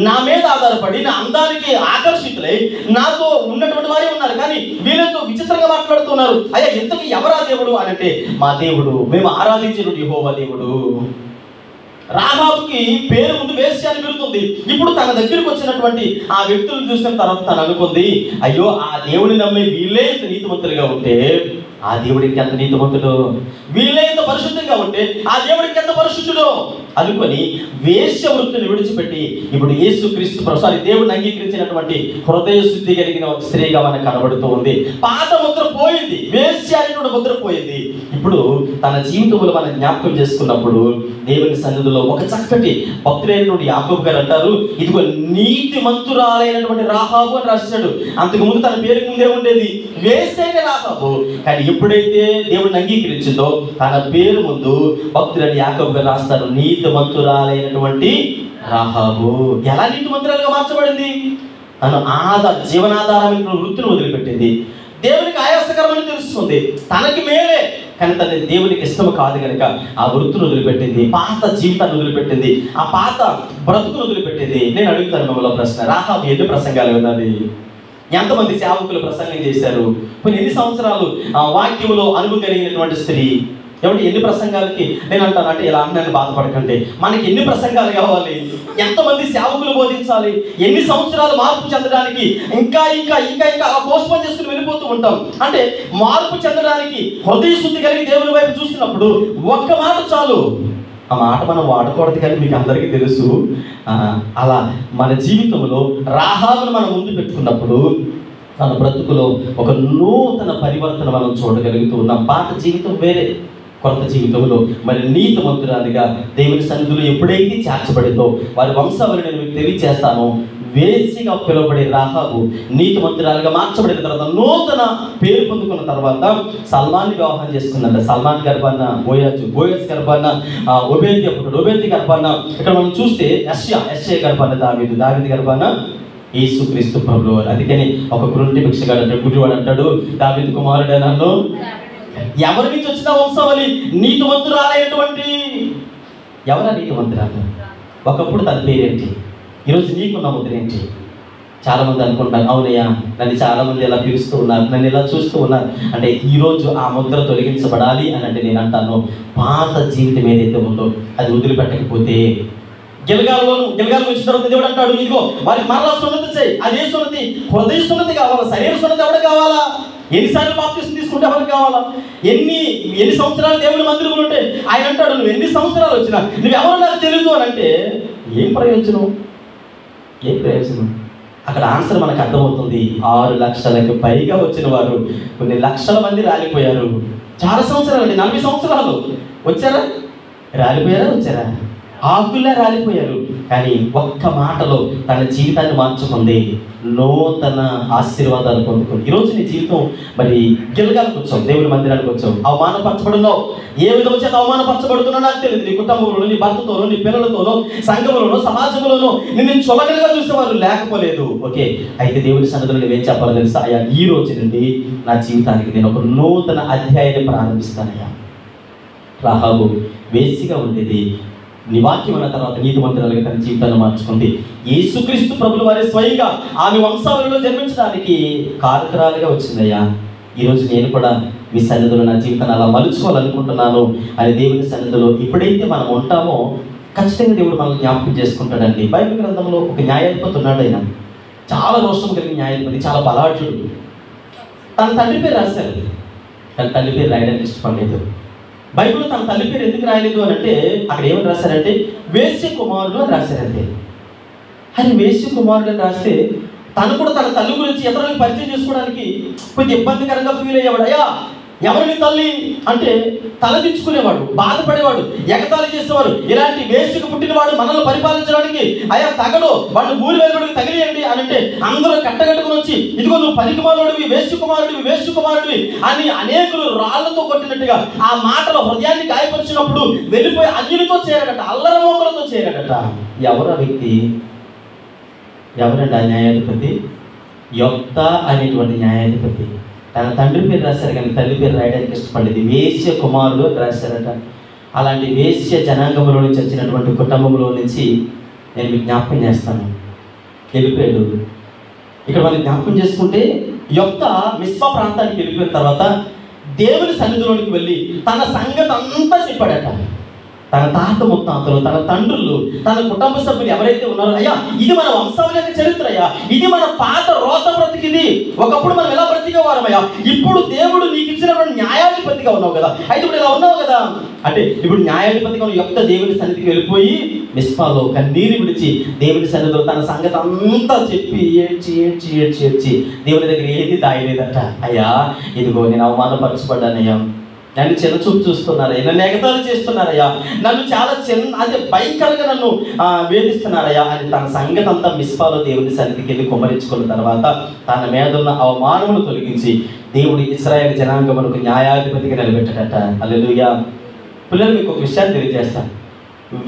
నా మీద ఆధారపడి నా అందానికి ఆకర్షితులై నాతో ఉన్నటువంటి వారే ఉన్నారు, కానీ వీళ్ళతో విచిత్రంగా మాట్లాడుతున్నారు. అయ్యా ఇంతకు ఎవరా దేవుడు అని అంటే, మా దేవుడు, మేము ఆరాధించిన యెహోవా దేవుడు. రాహాబుకి పేరు ముందు వేశ్య అని పెరుగుతుంది. ఇప్పుడు తన దగ్గరికి వచ్చినటువంటి ఆ వ్యక్తులను చూసిన తర్వాత తను అనుకుంది, అయ్యో ఆ దేవుడిని నమ్మే వీళ్ళే ఇంత నీతిమంతులుగా ఉంటే ఆ దేవుడికి ఎంత నీతిమంతుడు, వీళ్ళే ఇంత పరిశుద్ధంగా ఉంటే ఆ దేవుడికి ఎంత పరిశుద్ధుడు అనుకొని వేశ్య వృత్తిని విడిచిపెట్టి ఇప్పుడు యేసుక్రీస్తు దేవుడిని అంగీకరించినటువంటి హృదయ శుద్ధి కలిగిన స్త్రీగా మనకు కనబడుతూ ఉంది. పాత ముద్ర పోయింది, వేశ్య అనేటువంటి ముద్ర పోయింది. ఇప్పుడు తన జీవితంలో మనం జ్ఞాపకం చేసుకున్నప్పుడు దేవుని సన్నిధిలో ఒక చక్కటి భక్తులైనటువంటి యాకోబు గారు అంటారు, ఇదిగో నీతిమంతురాలైనటువంటి రాహాబు అని రాశాడు. అంతకు ముందు తన పేరు ముందే ఉండేది వేశ్య రాహాబు, కానీ ఎప్పుడైతే దేవుడిని అంగీకరించిందో తన పేరు ముందు భక్తులని యాకోబు గారు రాస్తారు, నీతిమంతురాలైనటువంటి రాహాబు. ఎలా నీతిమంతురాలుగా మార్చబడింది? తను జీవనాధారమైన వృత్తిని వదిలిపెట్టింది. దేవునికి ఆయాసకరమని తెలుస్తుంది, తనకి మేలే కానీ తన దేవునికి ఇష్టం కాదు కనుక ఆ వృత్తిని వదిలిపెట్టింది, పాత జీవితాన్ని వదిలిపెట్టింది, ఆ పాత బ్రతుకును వదిలిపెట్టింది. నేను అడుగుతాను మిమ్మల్ని ప్రశ్న, రాహాబు ఎన్ని ప్రసంగాలు విన్నది? ఎంతమంది సేవకులు ప్రసంగం చేశారు? కొన్ని ఎన్ని సంవత్సరాలు వాక్యంలో అనుభవం కలిగినటువంటి స్త్రీ? ఏమంటే ఎన్ని ప్రసంగాలకి నేను అంటాను అంటే, ఇలా అన్నాను బాధపడకండి, మనకి ఎన్ని ప్రసంగాలు కావాలి, ఎంతమంది సేవకులు బోధించాలి, ఎన్ని సంవత్సరాలు మార్పు చెందడానికి ఇంకా ఇంకా ఇంకా ఇంకా అలా పోస్ట్పోన్ చేసుకుని వెళ్ళిపోతూ ఉంటాం. అంటే మార్పు చెందడానికి హృదయ శుద్ధి కలిగి దేవుని వైపు చూస్తున్నప్పుడు ఒక్క మాట చాలు. ఆ మాట మనం వాడకూడదు కానీ మీకు అందరికీ తెలుసు. అలా మన జీవితంలో రాహాబును మనం ముందు పెట్టుకున్నప్పుడు తన బ్రతుకులో ఒక నూతన పరివర్తన మనం చూడగలుగుతూ ఉన్నాం. పాత జీవితం వేరే, కొత్త జీవితంలో మరి నీతిమంతురాలిగా దేవుని సన్నిధిలో ఎప్పుడైతే చేర్చబడిందో వారి వంశావళి నేను మీకు తెలియజేస్తాను. వేసిగా పిలువబడే రాహాబు నీతిమంతురాలుగా మార్చబడిన తర్వాత నూతన పేరు పొందుకున్న తర్వాత సల్మాన్ వివాహం చేసుకున్నట్ట. సల్మాన్ గర్భాన్న బోయజ్ గర్భాన్న ఒబేది పుట్టాడు, ఒబేది గర్భాన్న ఇక్కడ మనం చూస్తే యెషయా గర్భాన్న దావీదు గర్భాన్న యేసుక్రీస్తు ప్రభువు. అందుకని ఒక కృంటి భిక్షగాడు అంటాడు, గుడివాడు అంటాడు, దావీదు కుమారుడే నన్ను. ఎవరి నుంచి వచ్చిన వంశావళి? నీతిమంతురాలైనటువంటి. ఎవరా నీతిమంతురాలు? ఒకప్పుడు తన పేరేంటి, ఈరోజు నీకున్న ముద్ర ఏంటి? చాలామంది అనుకుంటారు, అవునయ్యా నన్ను చాలామంది ఇలా పిలుస్తూ ఉన్నారు, నన్ను ఇలా చూస్తూ ఉన్నారు అంటే ఈరోజు ఆ ముద్ర తొలగించబడాలి అని అంటే నేను అంటాను, పాత జీవితం ఏదైతే ఉందో అది వదిలిపెట్టకపోతే గిల్గాలు వచ్చిన తర్వాత దేవుడు అంటాడు, ఇదిగో వారికి మరలా సున్నతి చేయి. అదే సున్నతి హృదయ సున్నతి కావాలా, శరీర సున్నతి ఎవరికి కావాలా? ఎన్నిసార్లు బాప్తిసం తీసుకుంటే ఎవరికి కావాలా? ఎన్ని సంవత్సరాలు దేవుని మందిరంలో ఉంటే ఆయన అంటాడు, నువ్వు ఎన్ని సంవత్సరాలు వచ్చినా నువ్వెవరో నాకు తెలియదు అని అంటే ఏం ప్రయోజనం? అక్కడ ఆన్సర్ మనకు అర్థమవుతుంది. 6 లక్షలకు పైగా వచ్చిన వారు కొన్ని లక్షల మంది రాలిపోయారు. చాలా సంవత్సరాలు అండి, 40 సంవత్సరాలు వచ్చారా? వచ్చారా? ఆకుల్లా రాలిపోయారు. కానీ ఒక్క మాటలో తన జీవితాన్ని మార్చుకుంది, నూతన ఆశీర్వాదాలు పొందుకుంది. ఈరోజు నీ జీవితం మరి గిల్గాలకు వచ్చావు, దేవుని మందిరానికి వచ్చావు, అవమానపరచబడున్నావు. ఏ విధంగా చేత అవమానపరచబడుతున్నా నాకు తెలియదు. నీ కుటుంబంలో, నీ భర్తతోనో, నీ పిల్లలతోనో, సంఘంలోనో, సమాజంలోనో నిన్ను చులకనగా చూసేవారు లేకపోలేదు. ఓకే, అయితే దేవుని సన్నిధిలో నువ్వేం చెప్పాలో తెలుసా? అయ్యా ఈ రోజు నుండి నా జీవితానికి నేను ఒక నూతన అధ్యాయాన్ని ప్రారంభిస్తానయ్యా. రాహాబు వేసిగా ఉండేది, నీ వాక్యం అన్న తర్వాత నీతిమంతురాలుగా తన జీవితాన్ని మార్చుకుంది. యేసుక్రీస్తు ప్రభుల వారి స్వయంగా ఆమె వంశావళిలో జన్మించడానికి కారకురాలుగా వచ్చిందయ్యా. ఈరోజు నేను కూడా మీ సన్నిధిలో నా జీవితాన్ని అలా మలుచుకోవాలనుకుంటున్నాను అని దేవుని సన్నిధిలో ఎప్పుడైతే మనం ఉంటామో ఖచ్చితంగా దేవుడు మనల్ని జ్ఞాపకం చేసుకుంటాడండి. బైబిల్ గ్రంథంలో ఒక న్యాయాధిపతి ఉన్నాడు. ఆయన చాలా రోషం కలిగిన న్యాయాధిపతి, చాలా బలాఢ్యుడు. తన తండ్రి పేరు రాశారు, తన తల్లి పేరు రాయడానికి ఇష్టపడలేదు. బైబిల్లో తన తల్లి పేరు ఎందుకు రాయలేదు అని అంటే అక్కడ ఏమని రాశారంటే వేశ్య కుమారుడు అని రాశారంటే. అది వేశ్య కుమారుడు అని రాస్తే తను కూడా తన తల్లి గురించి ఇతరులకు పరిచయం చేసుకోవడానికి కొద్ది ఇబ్బందికరంగా ఫీల్ అయ్యేవాడు. అయ్యా ఎవరిని తల్లి అంటే తలదించుకునేవాడు, బాధపడేవాడు, ఎగతాళి చేసేవాడు. ఇలాంటి వేస్ట్కి పుట్టినవాడు మనల్ని పరిపాలించడానికి అయ్యా తగడు, వాడిని ఊరి వెళ్ళబడికి తగిలియండి అని అంటే అందరూ కట్టగట్టుకుని వచ్చి ఇదిగో నువ్వు పనికిమాలుడివి, వేస్ట్ కుమారుడివి అని అనేకులు రాళ్లతో కొట్టినట్టుగా ఆ మాటలు హృదయాన్ని గాయపరిచినప్పుడు వెళ్ళిపోయి అన్యులతో చేరాడట, అల్లరమోకలతో చేరాడట. ఎవరు ఆ వ్యక్తి? ఎవరండి ఆ న్యాయాధిపతి? యొప్తా అనేటువంటి న్యాయాధిపతి. తన తండ్రి పేరు రాశారు కానీ తల్లి పేరు రాయడానికి ఇష్టపడేది. వేశ్య కుమారుడు అని రాశారట. అలాంటి వేశ్య జనాంగంలో నుంచి వచ్చినటువంటి కుటుంబంలో నుంచి నేను మీకు జ్ఞాపకం చేస్తాను. వెళ్ళిపోయాడు. ఇక్కడ మనం జ్ఞాపకం చేసుకుంటే యొప్తా మిస్పా ప్రాంతానికి వెళ్ళిపోయిన తర్వాత దేవుని సన్నిధిలోనికి వెళ్ళి తన సంగతి అంతా చెప్పాడట. తన తాత ముత్తాతలు, తన తండ్రులు, తన కుటుంబ సభ్యులు ఎవరైతే ఉన్నారో, అయ్యా ఇది మన వంశావళి చరిత్ర, అయ్యా ఇది మన పాత రోత బ్రతికిది. ఒకప్పుడు మనం ఎలా బ్రతికేవారమయ్యా, ఇప్పుడు దేవుడు నీకు ఇచ్చినటువంటి న్యాయాధిపతిగా ఉన్నావు కదా, అయితే ఇప్పుడు ఇలా ఉన్నావు కదా అంటే ఇప్పుడు న్యాయాధిపతిగా ఉన్న యొప్తా దేవుని సన్నిధికి వెళ్ళిపోయి మిస్పాలో కన్నీరు విడిచి దేవుని సన్నిధిలో తన సంగతి అంతా చెప్పి ఏడ్చి దేవుని దగ్గర ఏది దాయలేదట. అయ్యా ఇదిగో నేను అవమానపరచబడ్డానయ్యా, నన్ను చిన్నచూపు చూస్తున్నారయ్యా, నన్ను ఎగతాళి చేస్తున్నారయ్యా, నన్ను చాలా భయంకరంగా నన్ను వేధిస్తున్నారయ్యా అని తన సంగతి అంతా మిస్పాలో దేవుని సన్నిధికి వెళ్ళి కుమ్మరించుకున్న తర్వాత తన మీద ఉన్న అవమానమును తొలగించి దేవుడు ఇశ్రాయేలు జనాంగమునకు న్యాయాధిపతిగా నిలబెట్టాడట. హల్లెలూయా. పిల్లలు మీకు ఒక విషయాన్ని తెలియజేస్తాను.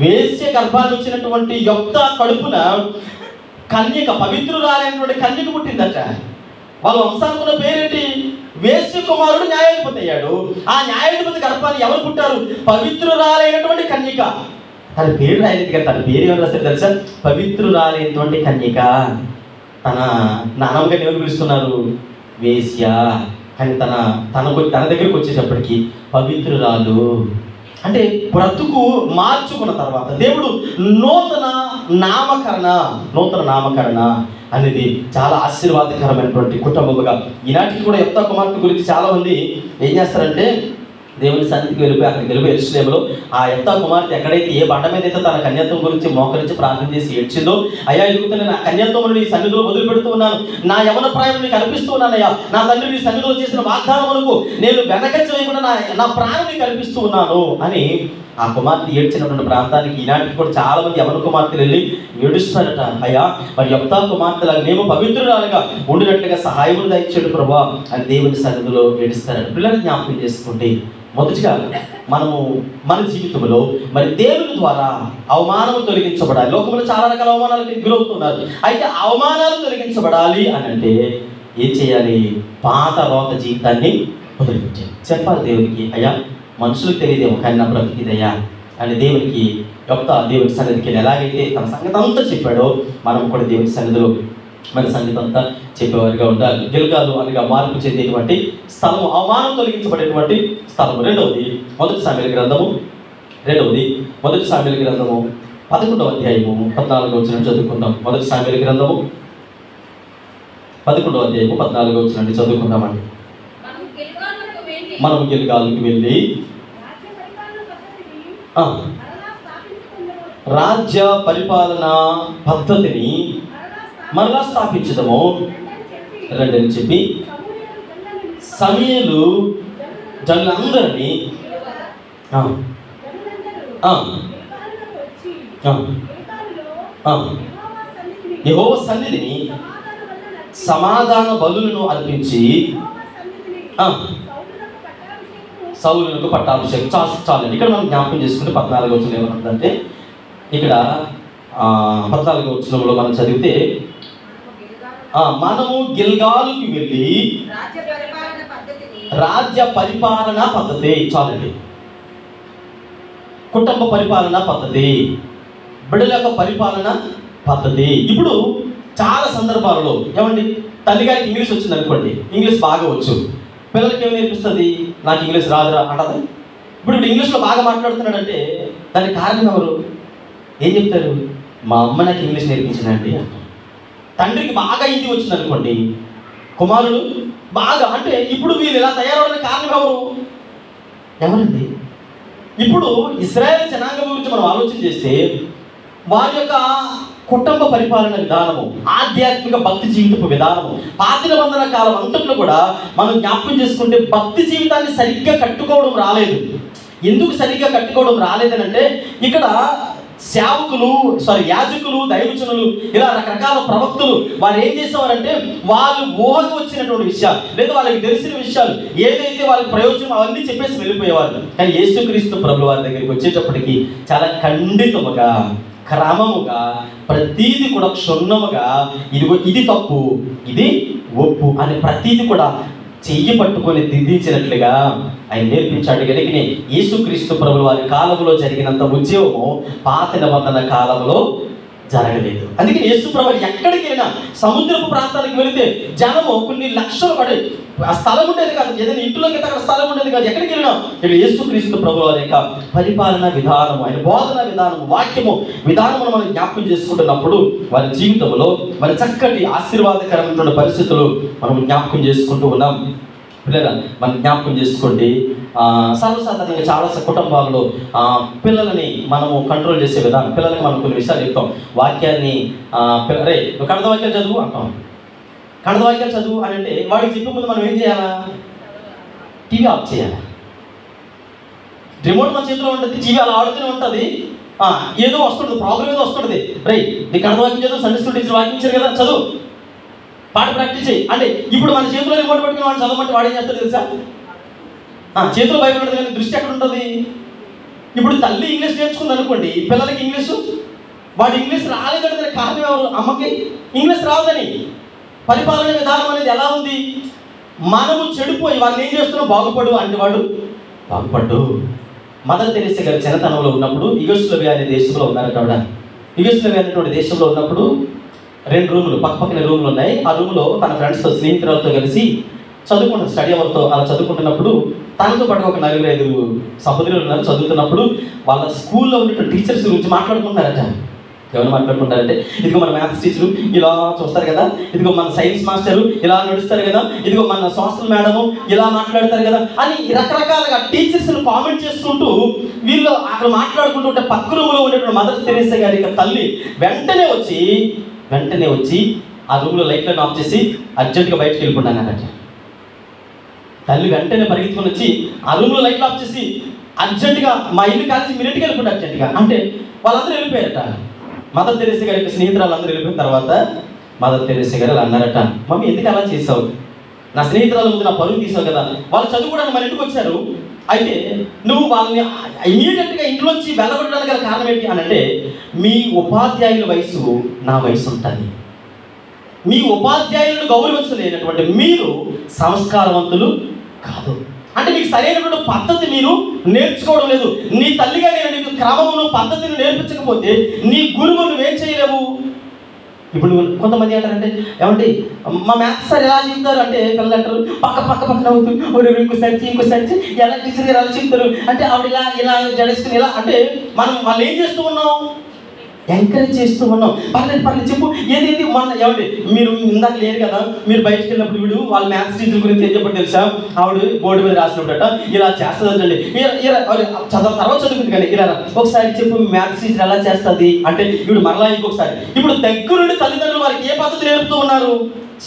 వేశ్య గర్భాన్ని వచ్చినటువంటి యొప్తా కడుపున కన్యక, పవిత్రురాలైనటువంటి కన్యక పుట్టిందట. వాళ్ళ వంశానుకున్న పేరేంటి? వేశ్య కుమారుడు న్యాయాధిపతి అయ్యాడు. ఆ న్యాయాధిపతి గర్భాన్ని ఎవరు పుట్టారు? పవిత్రురాలైనటువంటి కన్యక. తన పేరు రాయలేదు కానీ తన పేరు ఎవరు రాస్తారు తెలుసా? పవిత్రురాలైనటువంటి కన్యక. తన నాన్నమ్మగారిని ఎవరు పిలుస్తున్నారు? వేశ్య. కానీ తన దగ్గరకు వచ్చేటప్పటికి పవిత్రురాలు. అంటే బ్రతుకు మార్చుకున్న తర్వాత దేవుడు నూతన నామకరణ అనేది చాలా ఆశీర్వాదకరమైనటువంటి కుటుంబముగా ఈనాటికి కూడా యొప్తా కుమార్తె గురించి చాలామంది ఏం చేస్తారంటే దేవుని సన్నిధికి వెళ్ళిపోయి అక్కడికి వెళ్ళిపోయి యెరూషలేములో ఆ యొప్తా కుమార్తె ఎక్కడైతే ఏ బండ మీద అయితే తన కన్యత్వం గురించి మోకరించి ప్రార్థన చేసి ఏడ్చిందో, అయ్యా ఎదుగుతున్న నా కన్యత్వమును నీ సన్నిధిలో వదిలిపెడుతూ ఉన్నాను, నా యవన ప్రాయం నీకు అర్పిస్తూ ఉన్నానయ్యా, నా తండ్రి నీ సన్నిధిలో చేసిన వాగ్దానములకు నేను వెనకచ్చి వేయకుండా నా ప్రాణం నీకు అర్పిస్తూ ఉన్నాను అని ఆ కుమార్తె ఏడ్చినటువంటి ప్రాంతానికి ఈనాటికి కూడా చాలా మంది యవన కుమార్తెలు వెళ్ళి ఏడుస్తారట. అయ్యా మరి యొప్తా కుమార్తెలాగా మేము పవిత్రురాలుగా ఉండినట్లుగా సహాయములు దయచేడు ప్రభా అని దేవుని సన్నిధిలో ఏడుస్తారట. పిల్లల్ని జ్ఞాపకం చేసుకోండి. మొదటిగా మనము మన జీవితంలో మరి దేవుని ద్వారా అవమానము తొలగించబడాలి. లోకంలో చాలా రకాల అవమానాలకు గురవుతున్నారు. అయితే అవమానాలు తొలగించబడాలి అని అంటే ఏం చేయాలి? పాత రోత జీవితాన్ని వదిలిపెట్టాలి. చెప్పాలి దేవునికి, అయ్యా మనుషులకు తెలియదేమో కానీ నా బ్రతికిదయ్యా అని దేవునికి యొప్తా దేవుని సన్నిధికి ఎలాగైతే తన సంగతి అంతా చెప్పాడో మనం కూడా దేవుని సన్నిధిలో మన సంగతి అంతా చెప్పేవారిగా ఉండాలి. గిల్గాలు అనగా మార్పు చెందేటువంటి స్థలము, అవమానం తొలగించబడేటువంటి స్థలము. రెండవది మొదటి సామెల గ్రంథము 11వ అధ్యాయము 14వ వచనం చదువుకుందాం. మొదటి సామెల గ్రంథము 11వ అధ్యాయము 14వ వచనం చదువుకుందామండి. మనం గిల్గాలుకి వెళ్ళి రాజ్య పరిపాలన పద్ధతిని మరలా స్థాపించడము రండని చెప్పి సమూయేలు జనులందరినీ యెహోవా సన్నిధిని సమాధాన బలులను అర్పించి సౌలునకు పట్టాభిషేకం చాలండి. ఇక్కడ మనం జ్ఞాపకం చేసుకుంటే 14వ వచనం ఏమంటుందంటే, ఇక్కడ 14వ వచనంలో మనం చదివితే మనము గిల్గాలుకి వెళ్ళి రాజ్య పరిపాలన పద్ధతి చాలండి, కుటుంబ పరిపాలన పద్ధతి, బిడ్డల యొక్క పరిపాలన పద్ధతి. ఇప్పుడు చాలా సందర్భాలలో ఏమండి, తల్లిగారికి ఇంగ్లీష్ వచ్చింది అనుకోండి, ఇంగ్లీష్ బాగా వచ్చు, పిల్లలకి ఏమి నేర్పిస్తుంది? నాకు ఇంగ్లీష్ రాదురా అంటది. ఇప్పుడు ఇంగ్లీష్లో బాగా మాట్లాడుతున్నాడంటే దానికి కారణం ఎవరు? ఏం చెప్తారు? మా అమ్మ నాకు ఇంగ్లీష్ నేర్పించిందండి అంటారు. తండ్రికి బాగా హిందీ వచ్చింది అనుకోండి, కుమారుడు బాగా అంటే ఇప్పుడు వీళ్ళు ఇలా తయారవడానికి కారణం ఎవరండి? ఇప్పుడు ఇశ్రాయేల్ జనాంగం గురించి మనం ఆలోచన చేస్తే వారి యొక్క కుటుంబ పరిపాలన విధానము, ఆధ్యాత్మిక భక్తి జీవితపు విధానము, పాత నిబంధన కాలం అంతట్లో కూడా మనం జ్ఞాపకం చేసుకుంటే భక్తి జీవితాన్ని సరిగ్గా కట్టుకోవడం రాలేదు. ఎందుకు సరిగ్గా కట్టుకోవడం రాలేదనంటే, ఇక్కడ యాజకులు, దైవజనులు, ఇలా రకరకాల ప్రవక్తలు వారు ఏం చేసేవారంటే, వాళ్ళు ఊహకు వచ్చినటువంటి విషయాలు లేదా వాళ్ళకి తెలిసిన విషయాలు ఏదైతే వాళ్ళకి ప్రయోజనం అవన్నీ చెప్పేసి వెళ్ళిపోయేవారు. కానీ యేసుక్రీస్తు ప్రభువు వారి దగ్గరికి వచ్చేటప్పటికి చాలా ఖండితముగా, క్రమముగా, ప్రతీది కూడా క్షుణ్ణముగా, ఇదిగో ఇది తప్పు, ఇది ఒప్పు అని ప్రతీది కూడా చెయ్యి పట్టుకొని దిద్దించినట్లుగా ఆయన నేర్పించాడు. కనుక యేసుక్రీస్తు ప్రభువు వారి కాలంలో జరిగినంత ఉద్యోగము పాత నిబంధన కాలంలో జరగలేదు. అందుకని యేసు ప్రభువు ఎక్కడికి వెళ్ళినా, సముద్రపు ప్రాంతానికి వెళితే జనము కొన్ని లక్షలు పడే ఆ స్థలం ఉండేది కాదు, ఏదైనా ఇంట్లోకి అక్కడ స్థలం ఉండేది కాదు. ఎక్కడికి వెళ్ళినా ఇక్కడ యేసుక్రీస్తు ప్రభువు వారి యొక్క పరిపాలన విధానము, ఆయన బోధన విధానము, వాక్యము విధానమును మనం జ్ఞాపకం చేసుకుంటున్నప్పుడు వారి జీవితంలో మరి చక్కటి ఆశీర్వాదకరమైనటువంటి పరిస్థితులు మనం జ్ఞాపకం చేసుకుంటూ ఉన్నాం. పిల్లలు మనం జ్ఞాపకం చేసుకోండి, సర్వసాధారణంగా చాలా కుటుంబాల్లో పిల్లలని మనము కంట్రోల్ చేసే విధానం, పిల్లలకి మనం కొన్ని విషయాలు చెప్తాం. వాక్యాన్ని రే నువ్వు కడద వాక్యాలు చదువు అంటాం. కడద వాక్యాలు చదువు అని అంటే వాడికి చెప్పే ముందు మనం ఏం చేయాలా? టీవీ ఆఫ్ చేయాలి. రిమోట్ మన చేతిలో ఉంటుంది, టీవీ అలా ఆడుతూనే ఉంటుంది, ఏదో వస్తుంది, ప్రోగ్రామ్ ఏదో వస్తుంది. రే నీ కడద వాక్యం చదువు, సండే స్కూల్ టీచర్ వాక్యం ఇచ్చారు కదా, చదువు, పాట ప్రాక్టీస్ చేయి అంటే ఇప్పుడు మన చేతిలో రిమోట్ పెట్టుకుని వాడు చదవమంటే వాడు ఏం చేస్తాడు తెలుసా? చేతిలో బైబిల్ ఉంటుంది కానీ దృష్టి ఎక్కడ ఉంటుంది? ఇప్పుడు తల్లి ఇంగ్లీష్ నేర్చుకుంది అనుకోండి, పిల్లలకి ఇంగ్లీషు, వాడు ఇంగ్లీష్ రాలేదంటే కారణం ఎవరు? అమ్మకి ఇంగ్లీష్ రాదని. పరిపాలన విధానం అనేది ఎలా ఉంది? మనము చెడిపోయి వాళ్ళని ఏం చేస్తున్నాం? బాగుపడు అంటే వాడు బాగుపడ్డు. మదర్ తెరెసా గారు చిన్నతనంలో ఉన్నప్పుడు యుగోస్లావియా అనే దేశంలో ఉన్నారు కదా. యుగోస్లావియా అనేటువంటి దేశంలో ఉన్నప్పుడు 2 రూములు, పక్కపక్కన రూములు ఉన్నాయి. ఆ రూమ్లో తన ఫ్రెండ్స్తో, స్నేహితులతో కలిసి చదువుకుంటారు, స్టడీ అవర్తో అలా చదువుకుంటున్నప్పుడు తనతో పాటు ఒక 4-5 సహోదరులు ఉన్నారు. చదువుతున్నప్పుడు వాళ్ళ స్కూల్లో ఉన్నటువంటి టీచర్స్ గురించి మాట్లాడుకుంటారట. ఎవరు మాట్లాడుకుంటారంటే, ఇదిగో మన మ్యాథ్స్ టీచరు ఇలా చూస్తారు కదా, ఇదిగో మన సైన్స్ మాస్టరు ఇలా నడుస్తారు కదా, ఇదిగో మన సోషల్ మేడము ఇలా మాట్లాడతారు కదా అని రకరకాలుగా టీచర్స్ని కామెంట్ చేసుకుంటూ వీళ్ళు అక్కడ మాట్లాడుకుంటుంటే పక్క రూమ్లో ఉండేటువంటి మదర్ తెరెసా గారి తల్లి వెంటనే వచ్చి ఆ రూమ్లో లైట్లను ఆఫ్ చేసి అర్జెంటుగా బయటకు వెళ్ళిపోతానట. తల్లి వెంటనే పరిగెత్తుకొని వచ్చి ఆ రూమ్లో లైట్లు ఆఫ్ చేసి అర్జెంటుగా మా ఇల్లు కాలేజీ మీరు ఇంటికి వెళ్ళిపోండి అర్జెంటుగా అంటే వాళ్ళందరూ వెళ్ళిపోయారట. మదర్ తెరెసా గారి యొక్క స్నేహితురాలు అందరూ వెళ్ళిపోయిన తర్వాత మదర్ తెరెసా గారు అన్నారట, మమ్మీ ఎందుకు అలా చేసావు? నా స్నేహితురాల ముందు నా పరువు తీసావు కదా, వాళ్ళు చదువుకోవడానికి మన ఇంటికి వచ్చారు, అయితే నువ్వు వాళ్ళని ఇమీడియట్గా ఇంట్లోంచి వెళ్ళగొట్టడానికి గల కారణం ఏంటి అని అంటే, మీ ఉపాధ్యాయుల వయసు నా వయసు ఉంటుంది, మీ ఉపాధ్యాయులను గౌరవించలేనటువంటి మీరు సంస్కారవంతులు కాదు అంటే మీకు సరైనటువంటి పద్ధతి మీరు నేర్చుకోవడం లేదు. నీ తల్లిగా నేను నీకు క్రమమును పద్ధతిని నేర్పించకపోతే నీ గురువు నువ్వేం చేయలేవు. ఇప్పుడు కొంతమంది అంటారంటే, ఏమంటే మా మ్యాథ్స్ సార్ ఎలా చెప్తారు అంటే, పిల్లలు అంటారు పక్క నవ్వుతూ ఇంకోసారి ఎలా టీచర్ గారు ఎలా చెప్తారు అంటే, ఆవిడ ఇలా జడేసుకుని ఇలా అంటే మనం వాళ్ళు ఏం చేస్తూ ఉన్నాం? ఎంకరేజ్ చేస్తూ ఉన్నాం. పర్లేదు చెప్పు ఏదైతే మన ఏమండి మీరు ఇందాక లేరు కదా, మీరు బయటకు వెళ్ళినప్పుడు వీడు వాళ్ళ మ్యాథ్స్ టీచర్ గురించి ఏం చెప్పండి తెలుసా, ఆవిడ బోర్డు మీద రాసినప్పుడట ఇలా చేస్తుందండి, తర్వాత చదువుకుంది కానీ ఇలా ఒకసారి చెప్పు మ్యాథ్స్ టీచర్ ఎలా చేస్తుంది అంటే వీడు మరలా ఇంకొకసారి. ఇప్పుడు దగ్గరుండి తల్లిదండ్రులు వారికి ఏ పద్ధతి నేర్పుతూ ఉన్నారు?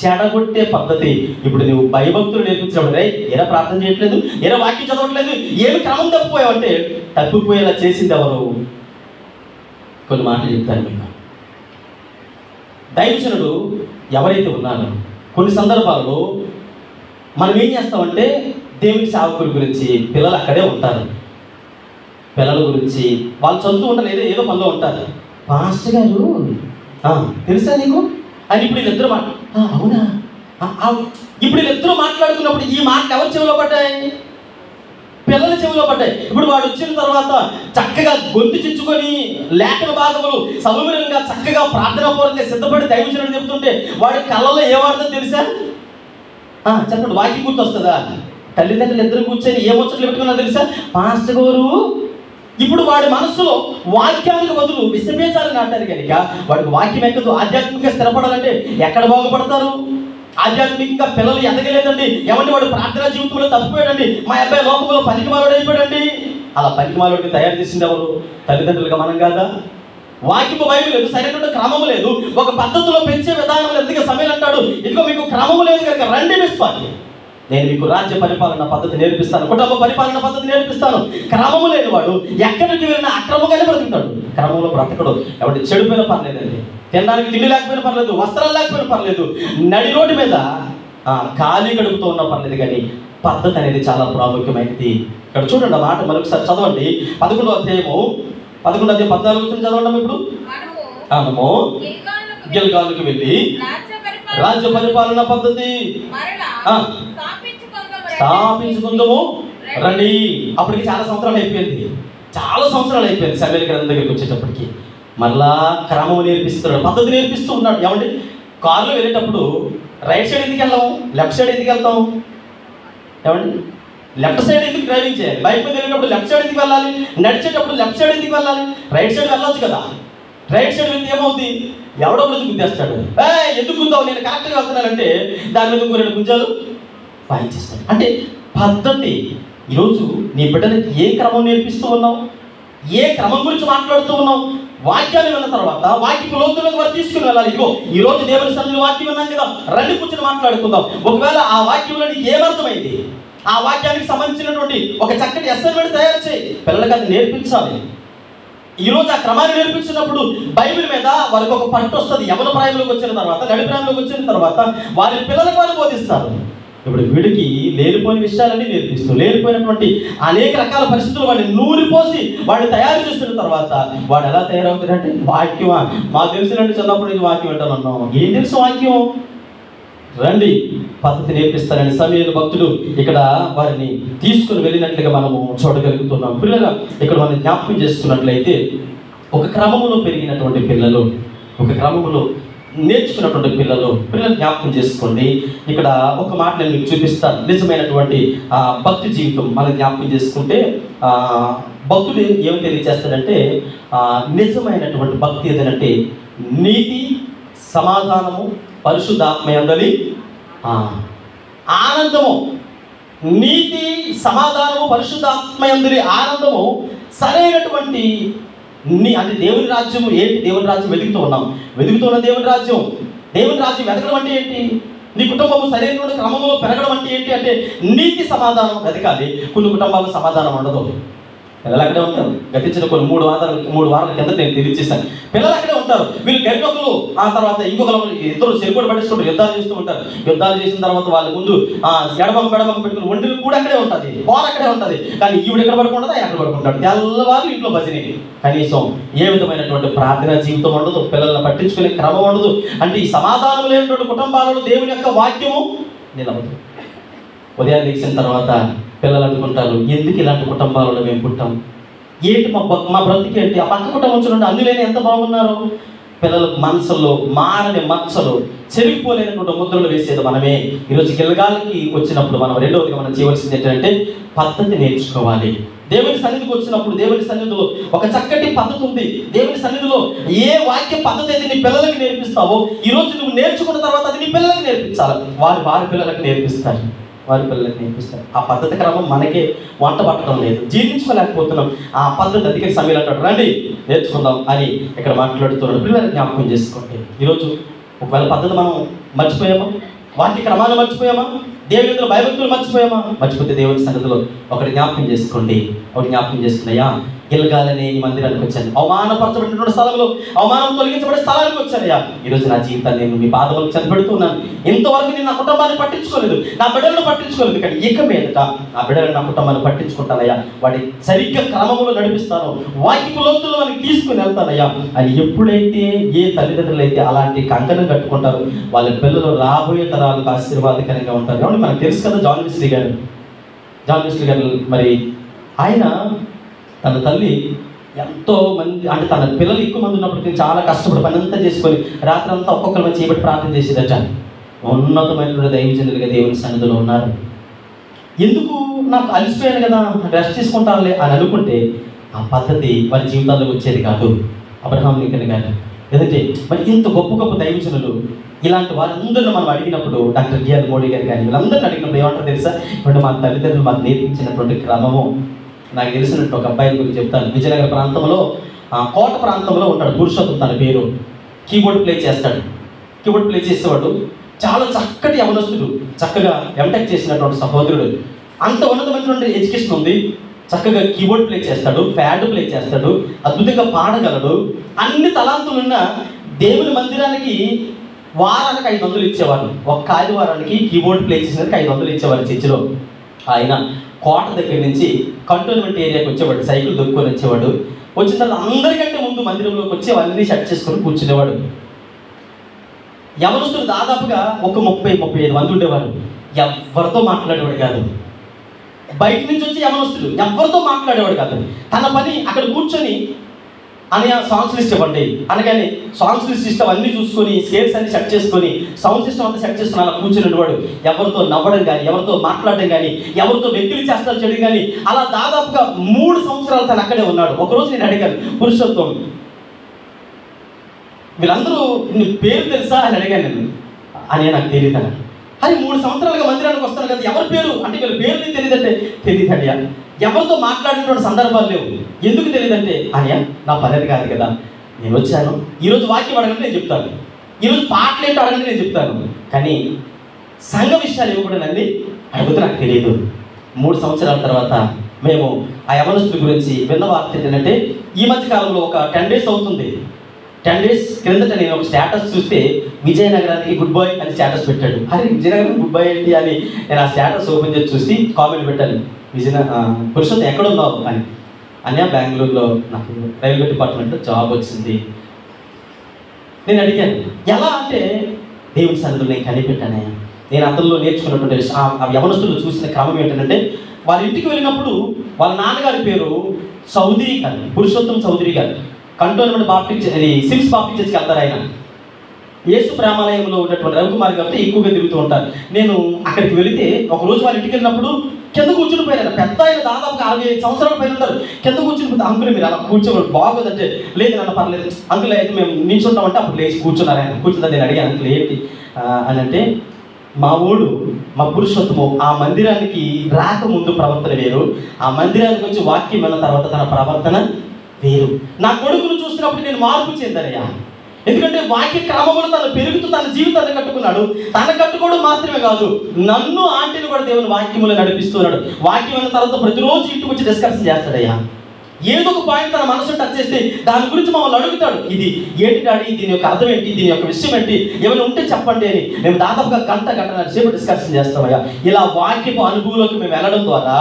చెడగొట్టే పద్ధతి. ఇప్పుడు నువ్వు భయభక్తులు నేర్పించినప్పుడు ఏరా ప్రార్థన చేయట్లేదు, ఏరా వాక్యం చదవట్లేదు, ఏమి క్రమం తప్పిపోయావు అంటే తప్పిపోయేలా చేసింది ఎవరు? కొన్ని మాటలు చెప్తాను మీకు. దైవజనుడు ఎవరైతే ఉన్నారో కొన్ని సందర్భాల్లో మనం ఏం చేస్తామంటే, దేవుని సేవకుల గురించి పిల్లలు అక్కడే ఉంటారు, పిల్లల గురించి వాళ్ళు చదువుతూ ఉంటారు, ఏదో పనిలో ఉంటారు. పాస్టర్ గారు తెలుసా నీకు అని ఇప్పుడు వీళ్ళిద్దరూ అవునా ఇప్పుడు వీళ్ళిద్దరూ మాట్లాడుతున్నప్పుడు ఈ మాటలు ఎవరి చెవిలో పడ్డాయి? పిల్లల చెవిలో పడ్డాయి. ఇప్పుడు వాడు వచ్చిన తర్వాత చక్కగా గొంతు చిచ్చుకొని లేఖన భాగములు సౌమ్యంగా చక్కగా ప్రార్థనాపూర్వకంగా సిద్ధపడి దైవజనుడు చెప్తుంటే వాడి కళ్ళలో ఏమాడుతుందో తెలుసా? చెప్పండి, వాక్యం గుర్తొస్తుందా? తల్లిదండ్రులు ఇద్దరు కూర్చొని ఏ ముచ్చట్లు పెట్టుకున్నా తెలుసా? పాస్టర్ గారు ఇప్పుడు వాడి మనస్సులో వాక్యానికి బదులు విషబీజాలు నాటారు కనుక వాడికి వాక్యం ఎక్కదు. ఆధ్యాత్మికంగా స్థిరపడాలంటే ఎక్కడ బాగుపడతారు? ఆధ్యాత్మికంగా పిల్లలు ఎదగలేదండి, ఏమంటే వాడు ప్రార్థనా జీవితంలో తప్పిపోయాడండి, మా అబ్బాయి లోకంలో పనికిమాలుడు అయిపోయాడండి. అలా పనికిమాలుడికి తయారు చేసింది ఎవరు? తల్లిదండ్రులుగా మనం కాదా? వాక్యము బైబిల్ లేదు, సరైన క్రమము లేదు, ఒక పద్ధతిలో పెంచే విధానం లేదు. అందుకే సమయం అంటాడు, ఇదిగో మీకు క్రమము లేదు కనుక రండి విశ్వాసి, నేను మీకు రాజ్య పరిపాలన పద్ధతి నేర్పిస్తాను, కుటుంబ పరిపాలన పద్ధతి నేర్పిస్తాను. క్రమము లేని వాడు ఎక్కడికి వెళ్ళినా అక్రమంగానే బ్రతుకుతాడు. క్రమంలో బ్రతకడు. ఎవరి చెడిపోయినా పర్లేదండి, తినడానికి తిండి లేకపోయినా పర్లేదు, వస్త్రాలు లేకపోయినా పర్లేదు, నడి రోడ్డు మీద ఖాళీ గడుపుతూ ఉన్నా పర్లేదు, కానీ పద్ధతి అనేది చాలా ప్రాముఖ్యమైనది. ఇక్కడ చూడండి, ఆ మాట మరొకసారి చదవండి. 11వ అధ్యాయము 14 చదవండి. ఇప్పుడు మనము గిల్గాలుకు వెళ్ళి రాజ్య పరిపాలన పద్ధతి స్థాపించుకుందాము రండి. అప్పటికి చాలా సంవత్సరాలు అయిపోయింది, సమూయేలు గ్రంథం దగ్గరికి వచ్చేటప్పటికి మళ్ళా క్రమం నేర్పిస్తున్నాడు, పద్ధతి నేర్పిస్తూ ఉన్నాడు. ఏమండి, కారులో వెళ్ళేటప్పుడు రైట్ సైడ్ ఎందుకు వెళ్తాం, లెఫ్ట్ సైడ్ ఎందుకు వెళ్తాం? ఏమండి, లెఫ్ట్ సైడ్ ఎందుకు డ్రైవింగ్ చేయాలి? బైక్ మీద వెళ్ళేటప్పుడు లెఫ్ట్ సైడ్ ఎందుకు వెళ్ళాలి? నడిచేటప్పుడు లెఫ్ట్ సైడ్ ఎందుకు వెళ్ళాలి? రైట్ సైడ్ వెళ్ళొచ్చు కదా. రైట్ సైడ్ వెళ్తే ఏమవుతుంది? ఎవడో రోజు గుద్దేస్తాడు. ఎందుకు గుద్దావు, నేను కరెక్ట్గా వెళ్తున్నానంటే దాని మీద ఇంకో 2 గుంజాలు వాయించేస్తాడు. అంటే పద్ధతి. ఈరోజు నీ బిడ్డలకి ఏ క్రమం నేర్పిస్తూ ఉన్నావు, ఏ క్రమం గురించి మాట్లాడుతూ ఉన్నావు? వాక్యాన్ని విన్న తర్వాత వాక్యపు లోతులకు వారు తీసుకుని వెళ్ళాలి. ఇదిగో ఈరోజు దేవుని సన్నిధిలో వాక్యం విన్నాం కదా, రండి కూర్చొని మాట్లాడుకుందాం. ఒకవేళ ఆ వాక్యంలో నీకు ఏమర్థమైంది, ఆ వాక్యానికి సంబంధించినటువంటి ఒక చక్కటి అసైన్మెంట్ తయారు చేయి, పిల్లలకి అది నేర్పించాలి. ఈరోజు ఆ క్రమాన్ని నేర్పించినప్పుడు బైబిల్ మీద వారికి ఒక పట్టు వస్తుంది. యవన ప్రాయంలోకి వచ్చిన తర్వాత, నడి ప్రాయంలోకి వచ్చిన తర్వాత వారి పిల్లలకు వారు బోధిస్తారు. ఇప్పుడు వీడికి లేనిపోయిన విషయాలన్నీ నేర్పిస్తూ, లేనిపోయినటువంటి అనేక రకాల పరిస్థితులు వాడిని నూరిపోసి వాడిని తయారు చేస్తున్న తర్వాత వాడు ఎలా తయారవుతాడంటే, వాక్యమా మాకు తెలిసినట్టు చిన్నప్పుడు నుంచి వాక్యం వింటానన్నాం. ఏం తెలుసు వాక్యం? రండి పద్ధతి నేర్పిస్తారని సమూయేలు భక్తుడు ఇక్కడ వారిని తీసుకుని వెళ్ళినట్లుగా మనము చూడగలుగుతున్నాం. పిల్లలు ఇక్కడ మనం జ్ఞాపకం చేసుకున్నట్లయితే, ఒక క్రమములో పెరిగినటువంటి పిల్లలు, ఒక క్రమములో నేర్చుకున్నటువంటి పిల్లలు జ్ఞాపకం చేసుకోండి. ఇక్కడ ఒక మాట నేను మీకు చూపిస్తాను. నిజమైనటువంటి భక్తి జీవితం మనం జ్ఞాపకం చేసుకుంటే భక్తుడు ఏం తెలియజేస్తాడంటే, నిజమైనటువంటి భక్తి ఏదంటే నీతి, సమాధానము, పరిశుద్ధాత్మయందలి ఆనందము. నీతి, సమాధానము, పరిశుద్ధాత్మయందలి ఆనందము సరైనటువంటి అంటే దేవుని రాజ్యము ఏంటి? దేవుని రాజ్యం వెతుకుతున్న దేవుని రాజ్యం వెతకడం అంటే ఏంటి? నీ కుటుంబము సరైన క్రమంలో పెరగడం అంటే ఏంటి అంటే నీతి, సమాధానం వెతకాలి. కొన్ని కుటుంబాలకు సమాధానం ఉండదు, పిల్లలు అక్కడే ఉంటారు. గతించిన కొన్ని 3 వారాల కింద నేను తెలియజేశాను. పిల్లలు అక్కడే ఉంటారు. వీళ్ళు గరిటొకరు, ఆ తర్వాత ఇంకొకరు, ఇద్దరు చెరుకుడు పట్టిస్తుంటారు, యుద్ధాలు చేస్తూ ఉంటారు. యుద్ధాలు చేసిన తర్వాత వాళ్ళ ముందు ఎడమకు పెట్టుకుని ఒంటిని కూడా అక్కడే ఉంటుంది, వారు అక్కడే ఉంటుంది. కానీ ఈవిడ ఎక్కడ పడుకుంటుందో ఎక్కడ పడుకుంటాడు. తెల్లవారు ఇంట్లో భజనే. కనీసం ఏ విధమైనటువంటి ప్రార్థనా జీవితం ఉండదు, పిల్లల్ని పట్టించుకునే క్రమం ఉండదు. అంటే ఈ సమాధానం లేనటువంటి కుటుంబాలలో దేవుని యొక్క వాక్యము నిలవదు. ఉదయాన్ని లేచిన తర్వాత పిల్లలు అనుకుంటారు, ఎందుకు ఇలాంటి కుటుంబాలలో మేము పుట్టాం, ఏంటి మా బ్రతికేంటి, ఆ పక్క కుటుంబం చూడండి అందులోనే ఎంత బాగున్నారు. పిల్లల మనసుల్లో మారని మచ్చలు, చెరిగిపోలేనటువంటి ముద్రలు వేసేది మనమే. ఈరోజు గిల్గాలకి వచ్చినప్పుడు మనం రెండవదిగా మనం చేయవలసింది ఏంటంటే పద్ధతి నేర్చుకోవాలి. దేవుని సన్నిధికి వచ్చినప్పుడు దేవుని సన్నిధిలో ఒక చక్కటి పద్ధతి ఉంది. దేవుని సన్నిధిలో ఏ వాక్య పద్ధతి అయితే నీ పిల్లలకి నేర్పిస్తావో, ఈరోజు నువ్వు నేర్చుకున్న తర్వాత అది నీ పిల్లలకి నేర్పించాలి. వారి పిల్లలకి నేర్పిస్తారు. ఆ పద్ధతి క్రమం మనకే వంట పట్టడం లేదు, జీర్ణించుకోలేకపోతున్నాం ఆ పద్ధతి. అందుకే సమయంలో అంటాడు, రండి నేర్చుకుందాం అని ఇక్కడ మాట్లాడుతున్నాడు. పిల్లలు జ్ఞాపకం చేసుకోండి. ఈరోజు ఒకవేళ పద్ధతి మనం మర్చిపోయామా, వాక్య క్రమాన్ని మర్చిపోయామా, దేవుని భయభక్తులు మర్చిపోయామా? మర్చిపోతే దేవుని సన్నిధిలో ఒకటి జ్ఞాపకం చేసుకోండి. గిల్గాలనే ఈ మందిరానికి వచ్చాను, అవమానపరచబడినటువంటి స్థలంలో అవమానం తొలగించబడే స్థలానికి వచ్చానయ్యా. ఈరోజు నా జీవితాన్ని నేను మీ పాదములకు చనిపెడుతున్నాను. ఇంతవరకు నేను నా కుటుంబాన్ని పట్టించుకోలేదు, నా బిడ్డలను పట్టించుకోలేదు, కానీ ఇక మీదట నా బిడ్డలను, నా కుటుంబాన్ని పట్టించుకుంటానయ్యా. వాడి సరిగ్గా క్రమంలో నడిపిస్తాను, వాక్యపు లోతుల్లో మనకి తీసుకుని వెళ్తానయ్యా అని ఎప్పుడైతే ఏ తల్లిదండ్రులు అయితే అలాంటి కంకణం కట్టుకుంటారో వాళ్ళ పిల్లలు రాబోయే తరాలకు ఆశీర్వాదకరంగా ఉంటారు. కాబట్టి మనకు తెలుసు కదా, జాన్ వెస్లీ గారు మరి ఆయన తన తల్లి ఎంతో మంది, అంటే తన పిల్లలు ఎక్కువ మంది ఉన్నప్పటికీ చాలా కష్టపడి పని అంతా చేసుకొని రాత్రి అంతా ఒక్కొక్కరి మంది చేయబట్టి ప్రార్థన చేసేదట. ఉన్నతమైన దైవజనులుగా దేవుని సన్నిధిలో ఉన్నారు. ఎందుకు నాకు అలసిపోయాను కదా, రెస్ట్ తీసుకుంటానులే అని అనుకుంటే ఆ పద్ధతి వారి జీవితాల్లో వచ్చేది కాదు. అబ్రహాం లింకన్ గారు, లేదంటే మరి ఇంత గొప్ప దైవజనులు ఇలాంటి వారందరిని మనం అడిగినప్పుడు, డాక్టర్ బిఆర్ మోడీ గారు కానీ వీళ్ళందరినీ అడిగినప్పుడు ఏమంటారు తెలుసా? ఇప్పుడు మా తల్లిదండ్రులు మాకు నేర్పించినటువంటి క్రమము. నాకు తెలిసినట్టు ఒక అబ్బాయి గురించి చెప్తాను. విజయనగర ప్రాంతంలో కోట ప్రాంతంలో ఉంటాడు. పురుషోత్తం తన పేరు. కీబోర్డ్ ప్లే చేస్తాడు. కీబోర్డ్ ప్లే చేసేవాడు. చాలా చక్కటి యవనస్తుడు, చక్కగా ఎంటెక్ చేసినటువంటి సహోదరుడు. అంత ఉన్నతమైనటువంటి ఎడ్యుకేషన్ ఉంది. చక్కగా కీబోర్డ్ ప్లే చేస్తాడు, ఫ్యాడ్ ప్లే చేస్తాడు, అద్భుతంగా పాడగలడు. అన్ని తలాంతులున్న దేవుని మందిరానికి వారానికి 500 ఇచ్చేవారు. ఒక్క ఆదివారానికి కీబోర్డ్ ప్లే చేసినందుకు 500 ఇచ్చేవారు చర్చిలో. ఆయన కోట దగ్గర నుంచి కంటోన్మెంట్ ఏరియాకి వచ్చేవాడు, సైకిల్ దొక్కుని వచ్చేవాడు. వచ్చిన తర్వాత అందరికంటే ముందు మందిరంలోకి వచ్చి అవన్నీ సెట్ చేసుకొని కూర్చునేవాడు. యవనస్తులు దాదాపుగా ఒక 30-35 మంది ఉండేవారు. ఎవరితో మాట్లాడేవాడు కాదు. బయట నుంచి వచ్చి యవనస్తులు ఎవరితో మాట్లాడేవాడు కాదు. తన పని అక్కడ కూర్చొని అనగా సాంగ్స్ లిస్ట్ ఇవ్వండి అనగానే సాంగ్స్ లిస్ట్ ఇష్టం అన్నీ చూసుకొని స్కేల్స్ అన్ని సెట్ చేసుకొని సౌండ్ సిస్టమ్ అంతా సెట్ చేసుకుని అలా కూర్చొని ఉండేవాడు. ఎవరితో నవ్వడం కానీ, ఎవరితో మాట్లాడడం కానీ, ఎవరితో వ్యక్తులు చేష్టలు చేయడం కానీ, అలా దాదాపుగా 3 సంవత్సరాలు తను అక్కడే ఉన్నాడు. ఒకరోజు నేను అడిగాను, పురుషోత్తం వీళ్ళందరూ నీ పేరు తెలుసా అని అడిగాను నేను. అని నాకు తెలియదు అని. అది 3 సంవత్సరాలుగా మందిరానికి వస్తాను కదా, ఎవరి పేరు అంటే వీళ్ళ పేరు నీకు తెలియదంటే తెలియదయ్యా. ఎవరితో మాట్లాడినటువంటి సందర్భాలు లేవు. ఎందుకు తెలియదంటే అయ్యా నా పని కాదు కదా, నేను వచ్చాను ఈరోజు వాక్యం అడగండి నేను చెప్తాను, ఈరోజు పాటలు ఏంటో అడగండి నేను చెప్తాను, కానీ సంఘ విషయాలు ఇవ్వకూడదండి అడిగితే నాకు తెలియదు. 3 సంవత్సరాల తర్వాత మేము ఆ యవనస్తుల గురించి విన్న వార్త ఏంటంటే, ఈ మధ్య కాలంలో ఒక 10 days అవుతుంది. 10 days క్రిందట నేను ఒక స్టేటస్ చూస్తే విజయనగరానికి గుడ్ బాయ్ అని స్టేటస్ పెట్టాడు. అరే విజయనగరం గుడ్ బాయ్ ఏంటి అని నేను ఆ స్టేటస్ ఓపెన్ చేసి చూసి కామెంట్ పెట్టాను, పురుషోత్తం ఎక్కడున్నావు అని. అన్యా బెంగళూరులో నాకు రైల్వే డిపార్ట్మెంట్లో జాబ్ వచ్చింది. నేను అడిగాను ఎలా అంటే, దేవుని సన్నిధిలో నేను కనిపెట్టానే. నేను అతనిలో నేర్చుకున్నటువంటి ఆ యవనస్తులు చూసిన క్రమం ఏంటంటే, వాళ్ళ ఇంటికి వెళ్ళినప్పుడు వాళ్ళ నాన్నగారి పేరు చౌదరి గారు, పురుషోత్తం చౌదరి గారు. కంటోన్మెంట్ బాప్టిస్ట్ సిమ్స్ బాప్టిస్ట్ చర్చికి వెళ్తారు. ఆయన యేసు ప్రేమాలయంలో ఉన్నటువంటి రవికుమార్ గారితో ఎక్కువగా తిరుగుతూ ఉంటారు. నేను అక్కడికి వెళితే ఒకరోజు వాళ్ళ ఇంటికి వెళ్ళినప్పుడు కింద కూర్చుని పోయారు. పెద్ద ఆయన దాదాపుగా 65 సంవత్సరాల పైన ఉంటారు. కింద కూర్చుని పోతే అంకుల్ మీరు అలా కూర్చోవాలి బాగోదంటే, లేదు నన్ను పర్లేదు అంకుల్ అయితే మేము నిల్చుంటామంటే అప్పుడు లేచి కూర్చున్నారు. ఆయన కూర్చుందా నేను అడిగాను అంకుల్ ఏంటి అని అంటే, మా ఊడు మా పురుషోత్తము ఆ మందిరానికి రాకముందు ప్రవర్తన వేరు, ఆ మందిరానికి వచ్చి వాక్యం విన్న తర్వాత తన ప్రవర్తన వేరు. నా కొడుకును చూసినప్పుడు నేను మార్పు చెందానయ్యా. ఎందుకంటే వాక్య క్రమంలో తను పెరుగుతూ తన జీవితాన్ని కట్టుకున్నాడు. తన కట్టుకోవడం మాత్రమే కాదు, నన్ను ఆంటీని కూడా దేవుని వాక్యములో నడిపిస్తున్నాడు. వాక్యం అయిన తర్వాత ప్రతిరోజు ఇంటికి వచ్చి డిస్కషన్ చేస్తాడయ్యా. ఏదో ఒక పాయింట్ తన మనసును టచ్ చేస్తే దాని గురించి మమ్మల్ని అడుగుతాడు, ఇది ఏంటి డాడీ, దీని యొక్క అర్థం ఏంటి, దీని యొక్క విషయం ఏంటి, ఏమైనా ఉంటే చెప్పండి అని. మేము దాదాపుగా గంటన్నర సేపు డిస్కషన్ చేస్తామయ్యా. ఇలా వాక్యపు అనుభవంలోకి మేము వెళ్ళడం ద్వారా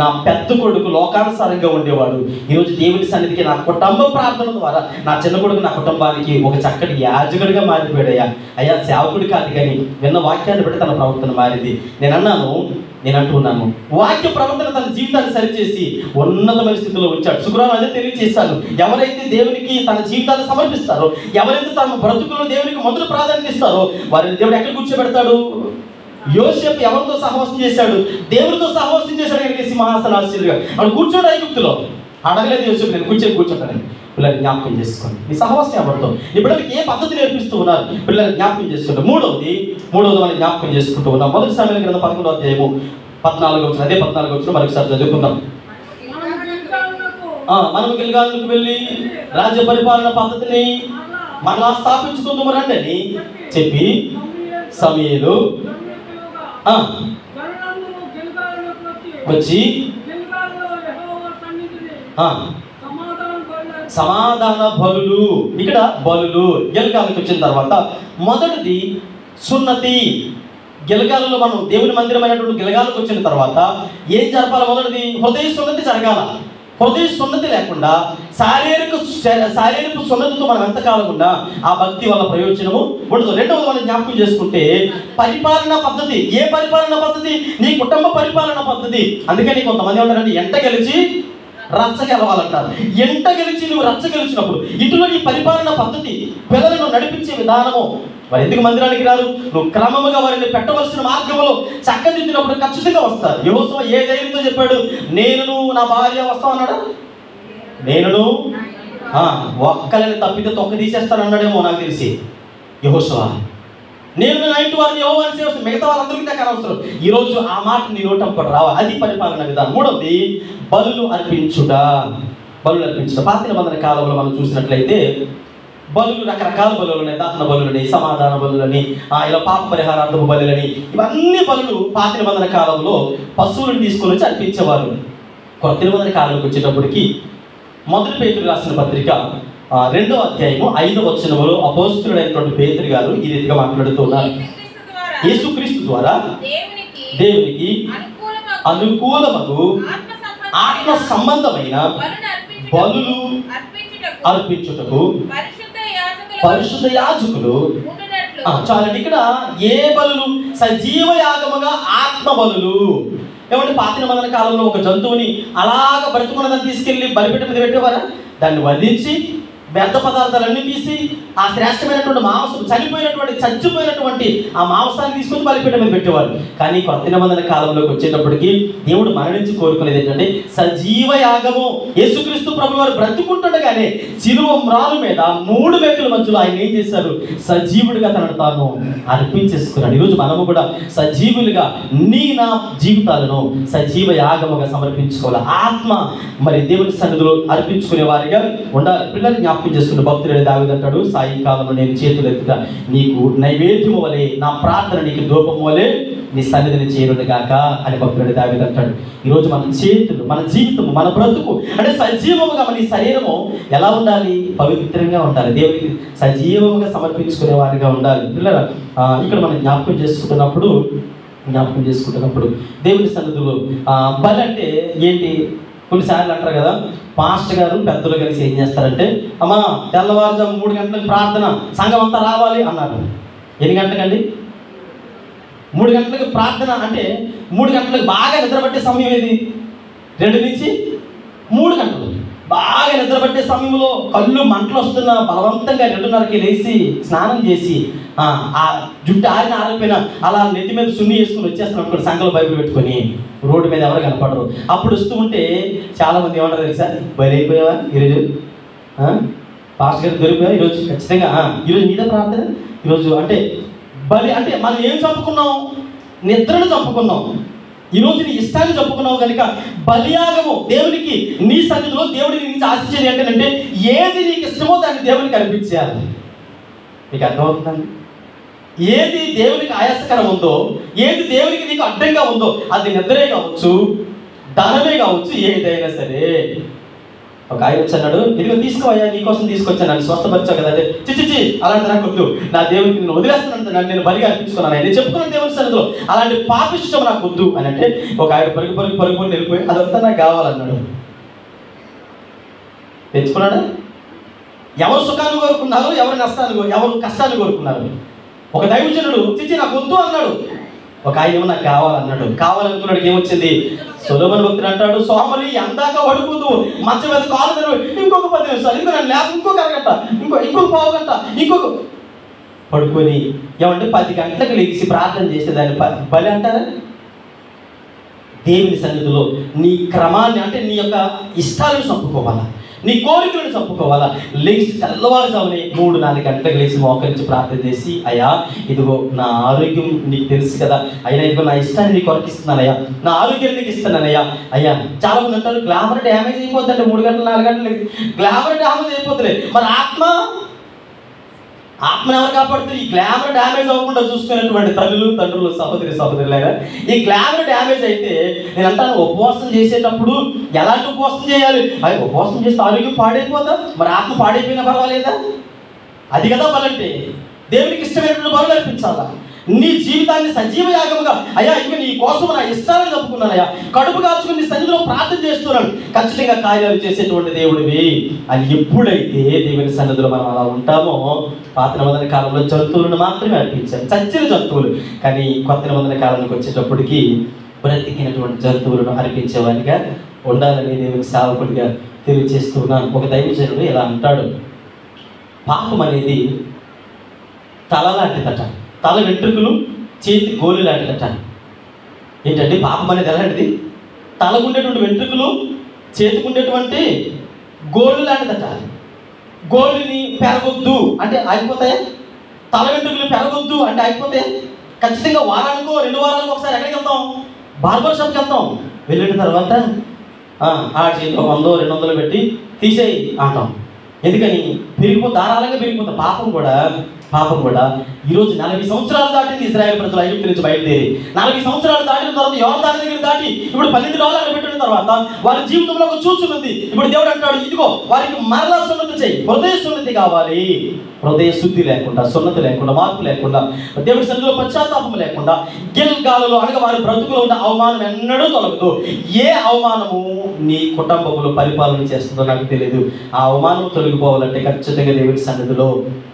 నా పెద్ద కొడుకు లోకానుసారంగా ఉండేవాడు. ఈరోజు దేవుని సన్నిధికి నా కుటుంబ ప్రార్థన ద్వారా నా చిన్న కొడుకు నా కుటుంబానికి ఒక చక్కటి యాజకుడిగా మారిపోయాడయ్యా. అయ్యా సేవకుడి కాదు కానీ విన్న వాక్యాన్ని బట్టి తన ప్రవర్తన మారింది. నేను అంటున్నాను, వాక్య ప్రవర్తన తన జీవితాన్ని సరిచేసి ఉన్నతమైన స్థితిలో ఉంచాడు. శుక్రవారం అదే తెలియజేశాను, ఎవరైతే దేవునికి తన జీవితాన్ని సమర్పిస్తారో, ఎవరైతే తమ బ్రతుకుల్లో దేవునికి మొదటి ప్రాధాన్యత ఇస్తారో వారిని దేవుడు ఎక్కడ కూర్చోబెడతాడు. యోసేపు ఎవరితో సహవాసం చేశాడు? దేవుడితో సహవాసం చేశాడు. కనుక సింహాసనాశీలుగా వాడు కూర్చోడు ఐగుప్తులో. అడగలేదు యోసేపు నేను కూర్చొని పిల్లలు జ్ఞాపకం చేసుకోండి, మీ సహవాసం ఎవరితో, ఇప్పుడు ఏ పద్ధతి నేర్పిస్తూ ఉన్నారు పిల్లలు జ్ఞాపకం చేసుకుంటారు. మూడవది మనం జ్ఞాపకం చేసుకుంటూ ఉన్నాం. మొదటి సమయాల గ్రంథం 11వ అధ్యాయము 14వ వచనం, అదే 14వ వచనం మరొకసారి చదువుకుందాం. మనం గిల్గాలుకు వెళ్ళి రాజ్య పరిపాలన పద్ధతిని మరలా స్థాపించుకుందాము రండి అని చెప్పి సమూయేలు వచ్చి సమాధాన బలులు, ఇక్కడ బలులు గిల్గాలుకి వచ్చిన తర్వాత మొదటిది సున్నతి. గిల్గాలులో మనం దేవుని మందిరమైనటువంటి గిల్గాలుకి వచ్చిన తర్వాత ఏం జరపాలి? మొదటిది హృదయ సున్నతి జరగాల. హృదయ సున్నతి లేకుండా శారీరక సున్నతితో మనం ఎంతకాలం ఉన్నా ఆ భక్తి వల్ల ప్రయోజనము ఉండదు. రెండవది మనం జ్ఞాపకం చేసుకుంటే పరిపాలన పద్ధతి. ఏ పరిపాలన పద్ధతి? నీ కుటుంబ పరిపాలన పద్ధతి. అందుకని కొంతమంది ఉంటారంటే ఎంట గెలిచి రచ్చ గెలవాలంటారు. ఎంట గెలిచి నువ్వు రచ్చ గెలిచినప్పుడు ఇంట్లో నీ పరిపాలన పద్ధతి, పిల్లలను నడిపించే విధానము, వారు ఎందుకు మందిరానికి రారు? నువ్వు క్రమముగా వారిని పెట్టవలసిన మార్గంలో చక్కదిద్దినప్పుడు ఖచ్చితంగా వస్తారు. యెహోషువ ఏ ధైర్యంతో చెప్పాడు, నేను నా భార్య వస్తాం అన్నాడు. నేను ఒక్కలని తప్పితే తొక్క తీసేస్తాను అన్నాడేమో నాకు తెలిసి యెహోషువ. నేను నా ఇంటి వారిని యెహోవాని సేవిస్తాను, మిగతా వాళ్ళందరికీ నాకు అనవసరం. ఈరోజు ఆ మాట నీ నోటంపడి రావాలి. అది పరిపాలన విధానం. మూడవది బలులు అర్పించుట. బలులు అర్పించడం. పాత నిబంధన కాలంలో మనం చూసినట్లయితే బలులు, రకరకాల బలులని, దహన బలులని, సమాధాన బలులని, ఇలా పాప పరిహారార్థపు బలులని, ఇవన్నీ బలులు పాత నిబంధన కాలంలో పశువులను తీసుకొని వచ్చి అర్పించేవారు. కొత్త నిబంధన కాలంలోకి వచ్చేటప్పటికి మొదటి పేతురు రాసిన పత్రిక 2వ అధ్యాయము 5వ వచనములో అపోస్తలుడైనటువంటి పేతురు గారు ఈ రీతిగా మాట్లాడుతున్నారు. యేసుక్రీస్తు ద్వారా దేవునికి అనుకూలమగు ఆత్మ సంబంధమైన బలులు అర్పించుటకు పరిశుద్ధ యాజకులు. చాలండి, ఇక్కడ ఏ బలులు? సజీవ యాగముగా ఆత్మ బలులు. ఏమంటే పాత నిబంధన కాలంలో ఒక జంతువుని అలాగ బ్రతుకున్నదాన్ని తీసుకెళ్ళి బలిపీఠం మీద పెట్టేవారా? దాన్ని వధించి వ్యర్థ పదార్థాలన్నీ తీసి ఆ శ్రేష్టమైనటువంటి మాంసం, చచ్చిపోయినటువంటి ఆ మాంసాన్ని తీసుకొని బలిపీఠం మీద పెట్టేవారు. కానీ కొత్త నిబంధన కాలంలోకి వచ్చేటప్పటికి దేవుడు మన నుంచి కోరుకునేది ఏంటంటే సజీవ యాగము. యేసుక్రీస్తు ప్రభు వారు బ్రతుకుంటుండగానే శిలువ మ్రాలు మీద 3 మేకుల మధ్యలో ఆయన ఏం చేశారు? సజీవుడిగా తనను తాను అర్పించేసుకున్నాడు. ఈరోజు మనము కూడా సజీవులుగా నా జీవితాలను సజీవ యాగముగా సమర్పించుకోవాలి. ఆత్మ మరి దేవుని సన్నిధిలో అర్పించుకునే వారిగా ఉండాలి. పిల్లలు జ్ఞాపకం చేసుకున్న భక్తుడైన దావీదు అంటాడు, సాయంకాలంలో నేను చేతులు ఎత్తుగా నీకు నైవేద్యము వలె, నా ప్రార్థన నీకు ధూపము వలె నీ సన్నిధిని చేరును గాక అని భక్తుడైన దావీదు అంటాడు. ఈరోజు మన చేతులు, మన జీవితము, మన బ్రతుకు అంటే సజీవముగా మన ఈ శరీరము ఎలా ఉండాలి? పవిత్రంగా ఉండాలి. దేవునికి సజీవముగా సమర్పించుకునే వారిగా ఉండాలి. పిల్లల ఇక్కడ మనం జ్ఞాపకం చేసుకుంటున్నప్పుడు దేవుని సన్నిధిలో బలి అంటే ఏంటి? కొన్నిసార్లు అంటారు కదా, పాస్టర్ గారు పెద్దలు కలిసి ఏం చేస్తారంటే, అమ్మా తెల్లవారుజాము 3 గంటలకు ప్రార్థన, సంఘం అంతా రావాలి అన్నారు. ఎన్ని గంటలకండి? 3 గంటలకు ప్రార్థన అంటే 3 గంటలకు బాగా నిద్రపట్టే సమయం ఏది? 2 నుంచి 3 గంటలు బాగా నిద్రపట్టే సమయంలో కళ్ళు మంటలు వస్తున్న బలవంతంగా 2:30కి లేచి స్నానం చేసి ఆ జుట్టు ఆరిపోయినా అలా నెత్తి మీద సున్ని వేసుకుని వచ్చేస్తాను అనుకోండి, సంఘంలో బైబిల్ పెట్టుకొని రోడ్డు మీద ఎవరు కనపడరు. అప్పుడు వస్తూ ఉంటే చాలామంది ఏమంటారు తెలుసా? బయలు అయిపోయావా ఈరోజు? పాస్టర్ గారు దొరికిపోయా ఈరోజు? ఖచ్చితంగా ఈరోజు మీద ప్రార్థన. ఈరోజు అంటే బలి అంటే మనం ఏం చంపుకున్నాం? నిద్రను చంపుకున్నాం. ఈరోజు నీ ఇష్టాన్ని చంపుకున్నావు కనుక బలియాగము దేవునికి నీ సన్నిధిలో దేవుడిని నుంచి ఆశించేది ఏంటంటే ఏది నీకు ఇష్టమో దాన్ని దేవునికి అర్పించేయాలి. మీకు అర్థమవుతుందండి? ఏది దేవునికి ఆయాసకరం ఉందో, ఏది దేవునికి నీకు అడ్డంగా ఉందో, అది నిద్రే కావచ్చు, ధనమే కావచ్చు, ఏదైనా సరే. ఒక ఆయన వచ్చి అన్నాడు, ఇదిగో తీసుకోవయ్యా, నీకోసం తీసుకొచ్చాను, నన్ను స్వస్థపరిచావు కదా అంటే, చిచ్చి అలాంటి నాకు వద్దు, నా దేవునికి నేను వదిలేస్తున్నాను, నన్ను నేను బలిగా అర్పించుకున్నాను, నేను చెప్పుకున్నాను దేవుని సన్నిధిలో, అలాంటి పాపిష్టం నాకు వద్దు అని అంటే ఒక ఆయన పరుగు వెళ్ళిపోయి అదంతా నాకు కావాలన్నాడు. తెచ్చుకున్నాడా? ఎవరు సుఖాన్ని కోరుకున్నారు, ఎవరు కష్టాన్ని కోరుకున్నారు? ఒక దైవజనుడు చిచ్చి నాకు వద్దు అన్నాడు, ఒక ఆయన ఏమో నాకు కావాలన్నాడు. కావాలనుకున్నాడు, ఏమొచ్చింది? సొలొమోను భక్తుడు అంటాడు, సోమరి ఎందాక పడుకుంటూ మంచం మీద కాలు ఇంకొక 10 నిమిషాలు, ఇంకో నన్ను లేక ఇంకొక అరగంట, ఇంకొక పావు గంట, ఇంకొక పడుకొని ఏమంటే 10 గంటలకు లేచి ప్రార్థన చేస్తే దాన్ని బలి అంటారా? దేవుని సన్నిధిలో నీ క్రమాన్ని అంటే నీ యొక్క ఇష్టాలను చంపుకోవాలా, నీ కోరికలను చంపుకోవాలా. లేచి తెల్లవారుజామునే 3-4 గంటలకు లేచి మోకరించి ప్రార్థన చేసి, అయ్యా ఇదిగో నా ఆరోగ్యం నీకు తెలుసు కదా, అయినా ఇదిగో నా ఇష్టాన్ని నీకు కొరకిస్తున్నానయ్యా, నా ఆరోగ్యాన్ని నీకు ఇస్తున్నానయ్యా. అయ్యా చాలా మంది అంటారు గ్లామర్ డ్యామేజ్ అయిపోతుందంటే 3 గంటలు 4 గంటలు గ్లామర్ డ్యామేజ్ అయిపోతుంది. మరి ఆత్మను ఎవరు కాపాడుతారు? ఈ గ్లామర్ డ్యామేజ్ అవ్వకుండా చూసుకునేటువంటి తల్లులు, తండ్రులు, సహోదరులాగా ఈ గ్లామర్ డ్యామేజ్ అయితే నేను అంటాను, ఉపవాసం చేసేటప్పుడు ఎలాంటి ఉపవాసం చేయాలి? అది ఉపవాసం చేస్తే ఆరోగ్యం పాడైపోతా, మరి ఆత్మ పాడైపోయినా పర్వాలేదా? అది కదా బలంటే. దేవునికి ఇష్టమైనటువంటి బలు అర్పించాలా. నీ జీవితాన్ని సజీవ యాగముగా, అయ్యా ఇంకా నీ కోసం నా ఇష్టాలను చెప్పుకున్నానయ్యా, కడుపు కాచుకుని నీ సన్నిధిలో ప్రార్థన చేస్తున్నాను, ఖచ్చితంగా కార్యాలు చేసేటువంటి దేవుడివి అని ఎప్పుడైతే దేవుని సన్నిధిలో మనం అలా ఉంటామో, పాత నిబంధన కాలంలో జంతువులను మాత్రమే అర్పించారు, చచ్చిన జంతువులు. కానీ కొత్త నిబంధన కాలానికి వచ్చేటప్పటికి బ్రతికినటువంటి జంతువులను అర్పించేవాడిగా ఉండాలని దేవుని సేవకుడిగా తెలియజేస్తున్నాను. ఒక దైవజనుడు ఇలా అంటాడు, పాపం అనేది తల లాంటిదట, తల వెంట్రుకలు చేతి గోలు లాంటిదట. ఏంటంటే పాపం అనేది ఎలాంటిది? తలకుండేటువంటి వెంట్రుకలు, చేతికుండేటువంటి గోళ్ళు లాంటిదట. గోళ్ళని పెరగొద్దు అంటే ఆగిపోతాయా? తల వెంట్రుకలు పెరగొద్దు అంటే ఆగిపోతాయా? ఖచ్చితంగా వారానికో 2 వారాలకు ఒకసారి ఎక్కడికి వెళ్తాం? బార్బర్ షాప్కి వెళ్తాం. వెళ్ళిన తర్వాత ఆ చేతిలో 100 200 పెట్టి తీసేయి అంటాం. ఎందుకని? ధారాళంగా పెరిగిపోతాం. పాపం కూడా ఈరోజు 40 సంవత్సరాలు దాటింది ఇశ్రాయేలు ప్రజలు ఐగుప్తు నుంచి బయలుదేరి. 40 సంవత్సరాలు దాటిన తర్వాత యోర్దాను దగ్గర దాటి ఇప్పుడు 12 రోజులు అక్కడ పెట్టిన తర్వాత వారి జీవితంలో ఒక చూచున్నది. ఇప్పుడు దేవుడు అంటాడు, ఇదిగో వారికి మరలా సున్నతి చేయి. హృదయ సున్నతి కావాలి. హృదయ శుద్ధి లేకుండా, సున్నతి లేకుండా, మార్పు లేకుండా, దేవుడి సన్నిధిలో పశ్చాత్తాపం లేకుండా, గిల్గాలులో అనగా వారి బ్రతుకులో ఉన్న అవమానం ఎన్నడూ తొలగదు. ఏ అవమానము నీ కుటుంబంలో పరిపాలన చేస్తుందో నాకు తెలియదు. ఆ అవమానం తొలగిపోవాలంటే ఖచ్చితంగా దేవుడి సన్నిధిలో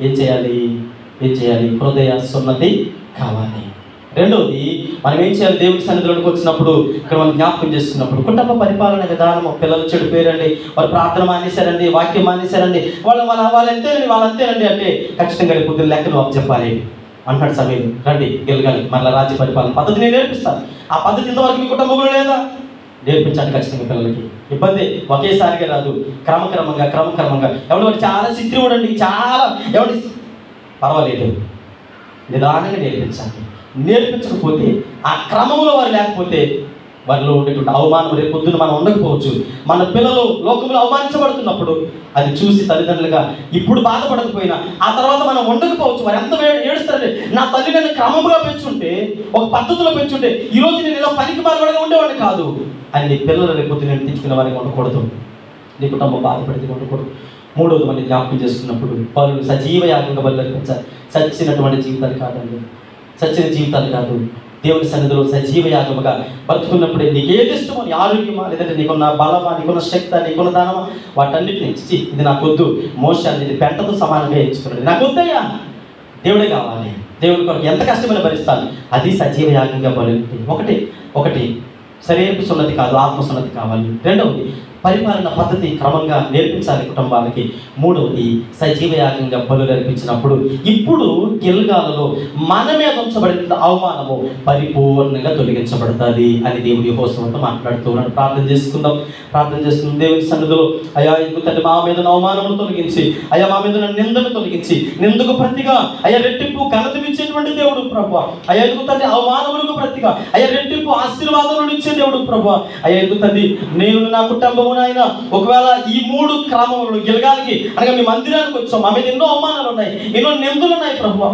ఏం చేయాలి? హృదయ సున్నతి కావాలి. రెండవది, మనం ఏం చేయాలి? దేవుడి సన్నిధిలోకి వచ్చినప్పుడు ఇక్కడ మనం జ్ఞాపకం చేస్తున్నప్పుడు కుటుంబ పరిపాలన విధానము. పిల్లలు చెడిపోయారండి, వారు ప్రార్థన మానేశారండి, వాక్యం మానేశారండి, వాళ్ళంతేనండి అంటే ఖచ్చితంగా పొద్దున్న లెక్కలు చెప్పాలి అంటాడు సమయం. రండి గెలగాలి, మళ్ళీ రాజ్య పరిపాలన పద్ధతి నేను నేర్పిస్తాను. ఆ పద్ధతి ఇంతవరకు మీ కుటుంబంలో లేదా? నేర్పించాలి ఖచ్చితంగా పిల్లలకి. ఇబ్బంది ఒకేసారిగా రాదు, క్రమక్రమంగా. ఎవడు చాలా శిత్రువుడండి, చాలా ఎవడి పర్వాలేదు, నిదానంగా నేర్పించాలి. నేర్పించకపోతే ఆ క్రమంలో వారు లేకపోతే వారిలో ఉండేటువంటి అవమానం రేపు పొద్దున మనం ఉండకపోవచ్చు. మన పిల్లలు లోకంలో అవమానించబడుతున్నప్పుడు అది చూసి తల్లిదండ్రులుగా ఇప్పుడు బాధపడకపోయినా ఆ తర్వాత మనం ఉండకపోవచ్చు. వారు ఎంత ఏడుస్తారంటే, నా తల్లి నన్ను క్రమంగా పెంచుంటే, ఒక పద్ధతిలో పెంచుంటే ఈరోజు నేను ఇలా పనికి మారబడిగా ఉండేవాడిని కాదు అని నీ పిల్లలు రేపు పొద్దున తిట్టుకునే వారికి ఉండకూడదు. నీ కుటుంబం బాధపడితే ఉండకూడదు. మూడవది మనం జ్ఞాపకం చేసుకున్నప్పుడు పౌరులు సజీవ యాగంగా బలి అర్పించాలి. చచ్చిన జీవితాలు కాదు, దేవుని సన్నిధిలో సజీవ యాగముగా బ్రతుకున్నప్పుడే నీకు ఏది ఇష్టమో, నీ ఆరోగ్యమా, లేదంటే నీకున్న బలమా, నీకున్న శక్తి, నీకున్న దానమా, వాటన్నిటిని ఇచ్చి ఇది నాకు వద్దు, మోసాన్ని ఇది పెంటతో సమానంగా ఎంచుకున్నది, నాకు వద్దయ్యా, దేవుడే కావాలి, దేవుడి కొరకు ఎంత కష్టమైన భరిస్తాను, అది సజీవ యాగంగా బలి. ఒకటి శరీరపు సున్నతి కాదు, ఆత్మసున్నతి కావాలి. రెండవది, పరిపాలన పద్ధతి క్రమంగా నేర్పించాలి కుటుంబాలకి. మూడవది, సజీవ యాగంగా బలులు అర్పించినప్పుడు ఇప్పుడు గిల్గాలులో మన మీద ఉంచబడిన అవమానము పరిపూర్ణంగా తొలగించబడుతుంది అని దేవుడి యెహోషువతో మాట్లాడుతూ ఉన్నాడు. ప్రార్థన చేసుకుందాం. దేవుని సన్నిధిలో, అయ్యా ఎందుకు తండ్రి మా మీద అవమానమును తొలగించి, అయ్యా మా మీద నిందను తొలగించి, నిందకు ప్రతిగా అయ్యా రెట్టింపు ఘనతమిచ్చేటువంటి దేవుడు ప్రభువా. అయ్యా ఎందుకు తండ్రి అవమానములకు ప్రతిగా అయ్యా రెట్టింపు ఆశీర్వాదములు ఇచ్చే దేవుడు ప్రభువా. అయ్యా ఎందుకు తండ్రి నేను నా కుటుంబం ఆయన ఒకవేళ ఈ 3 క్రమములు గిలగాలికి అనగా మీ మందిరానికి వచ్చాం, మా మీద ఎన్నో అవమానాలు ఉన్నాయి, ఎన్నో నిందలు ఉన్నాయి ప్రభువా.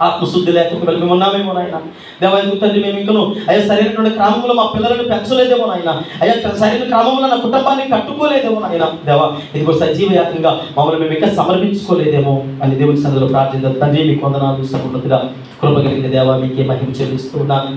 ఆత్మశుద్ధి లేకపోతే మేము ఉన్నామేమో నాయన. దేవా ఎందుకు తండ్రి మేము ఇంకను అయ్యా సరైనటువంటి క్రమంలో మా పిల్లలను పెంచలేదేమో నాయన. అయ్యా సరైన క్రమంలో నా కుటుంబాన్ని కట్టుకోలేదేమో నాయన. దేవా ఇదిగో సజీవ యాగంగా మమ్మల్ని మేము ఇంకా సమర్పించుకోలేదేమో అని దేవుని సన్నిధిలో ప్రార్థిద్దాం. తండ్రి మీకు వందనాలు, సర్వోన్నతుడా కృప కలిగిన దేవా మీకే మహిమ చెల్లిస్తూ ఉన్నాను.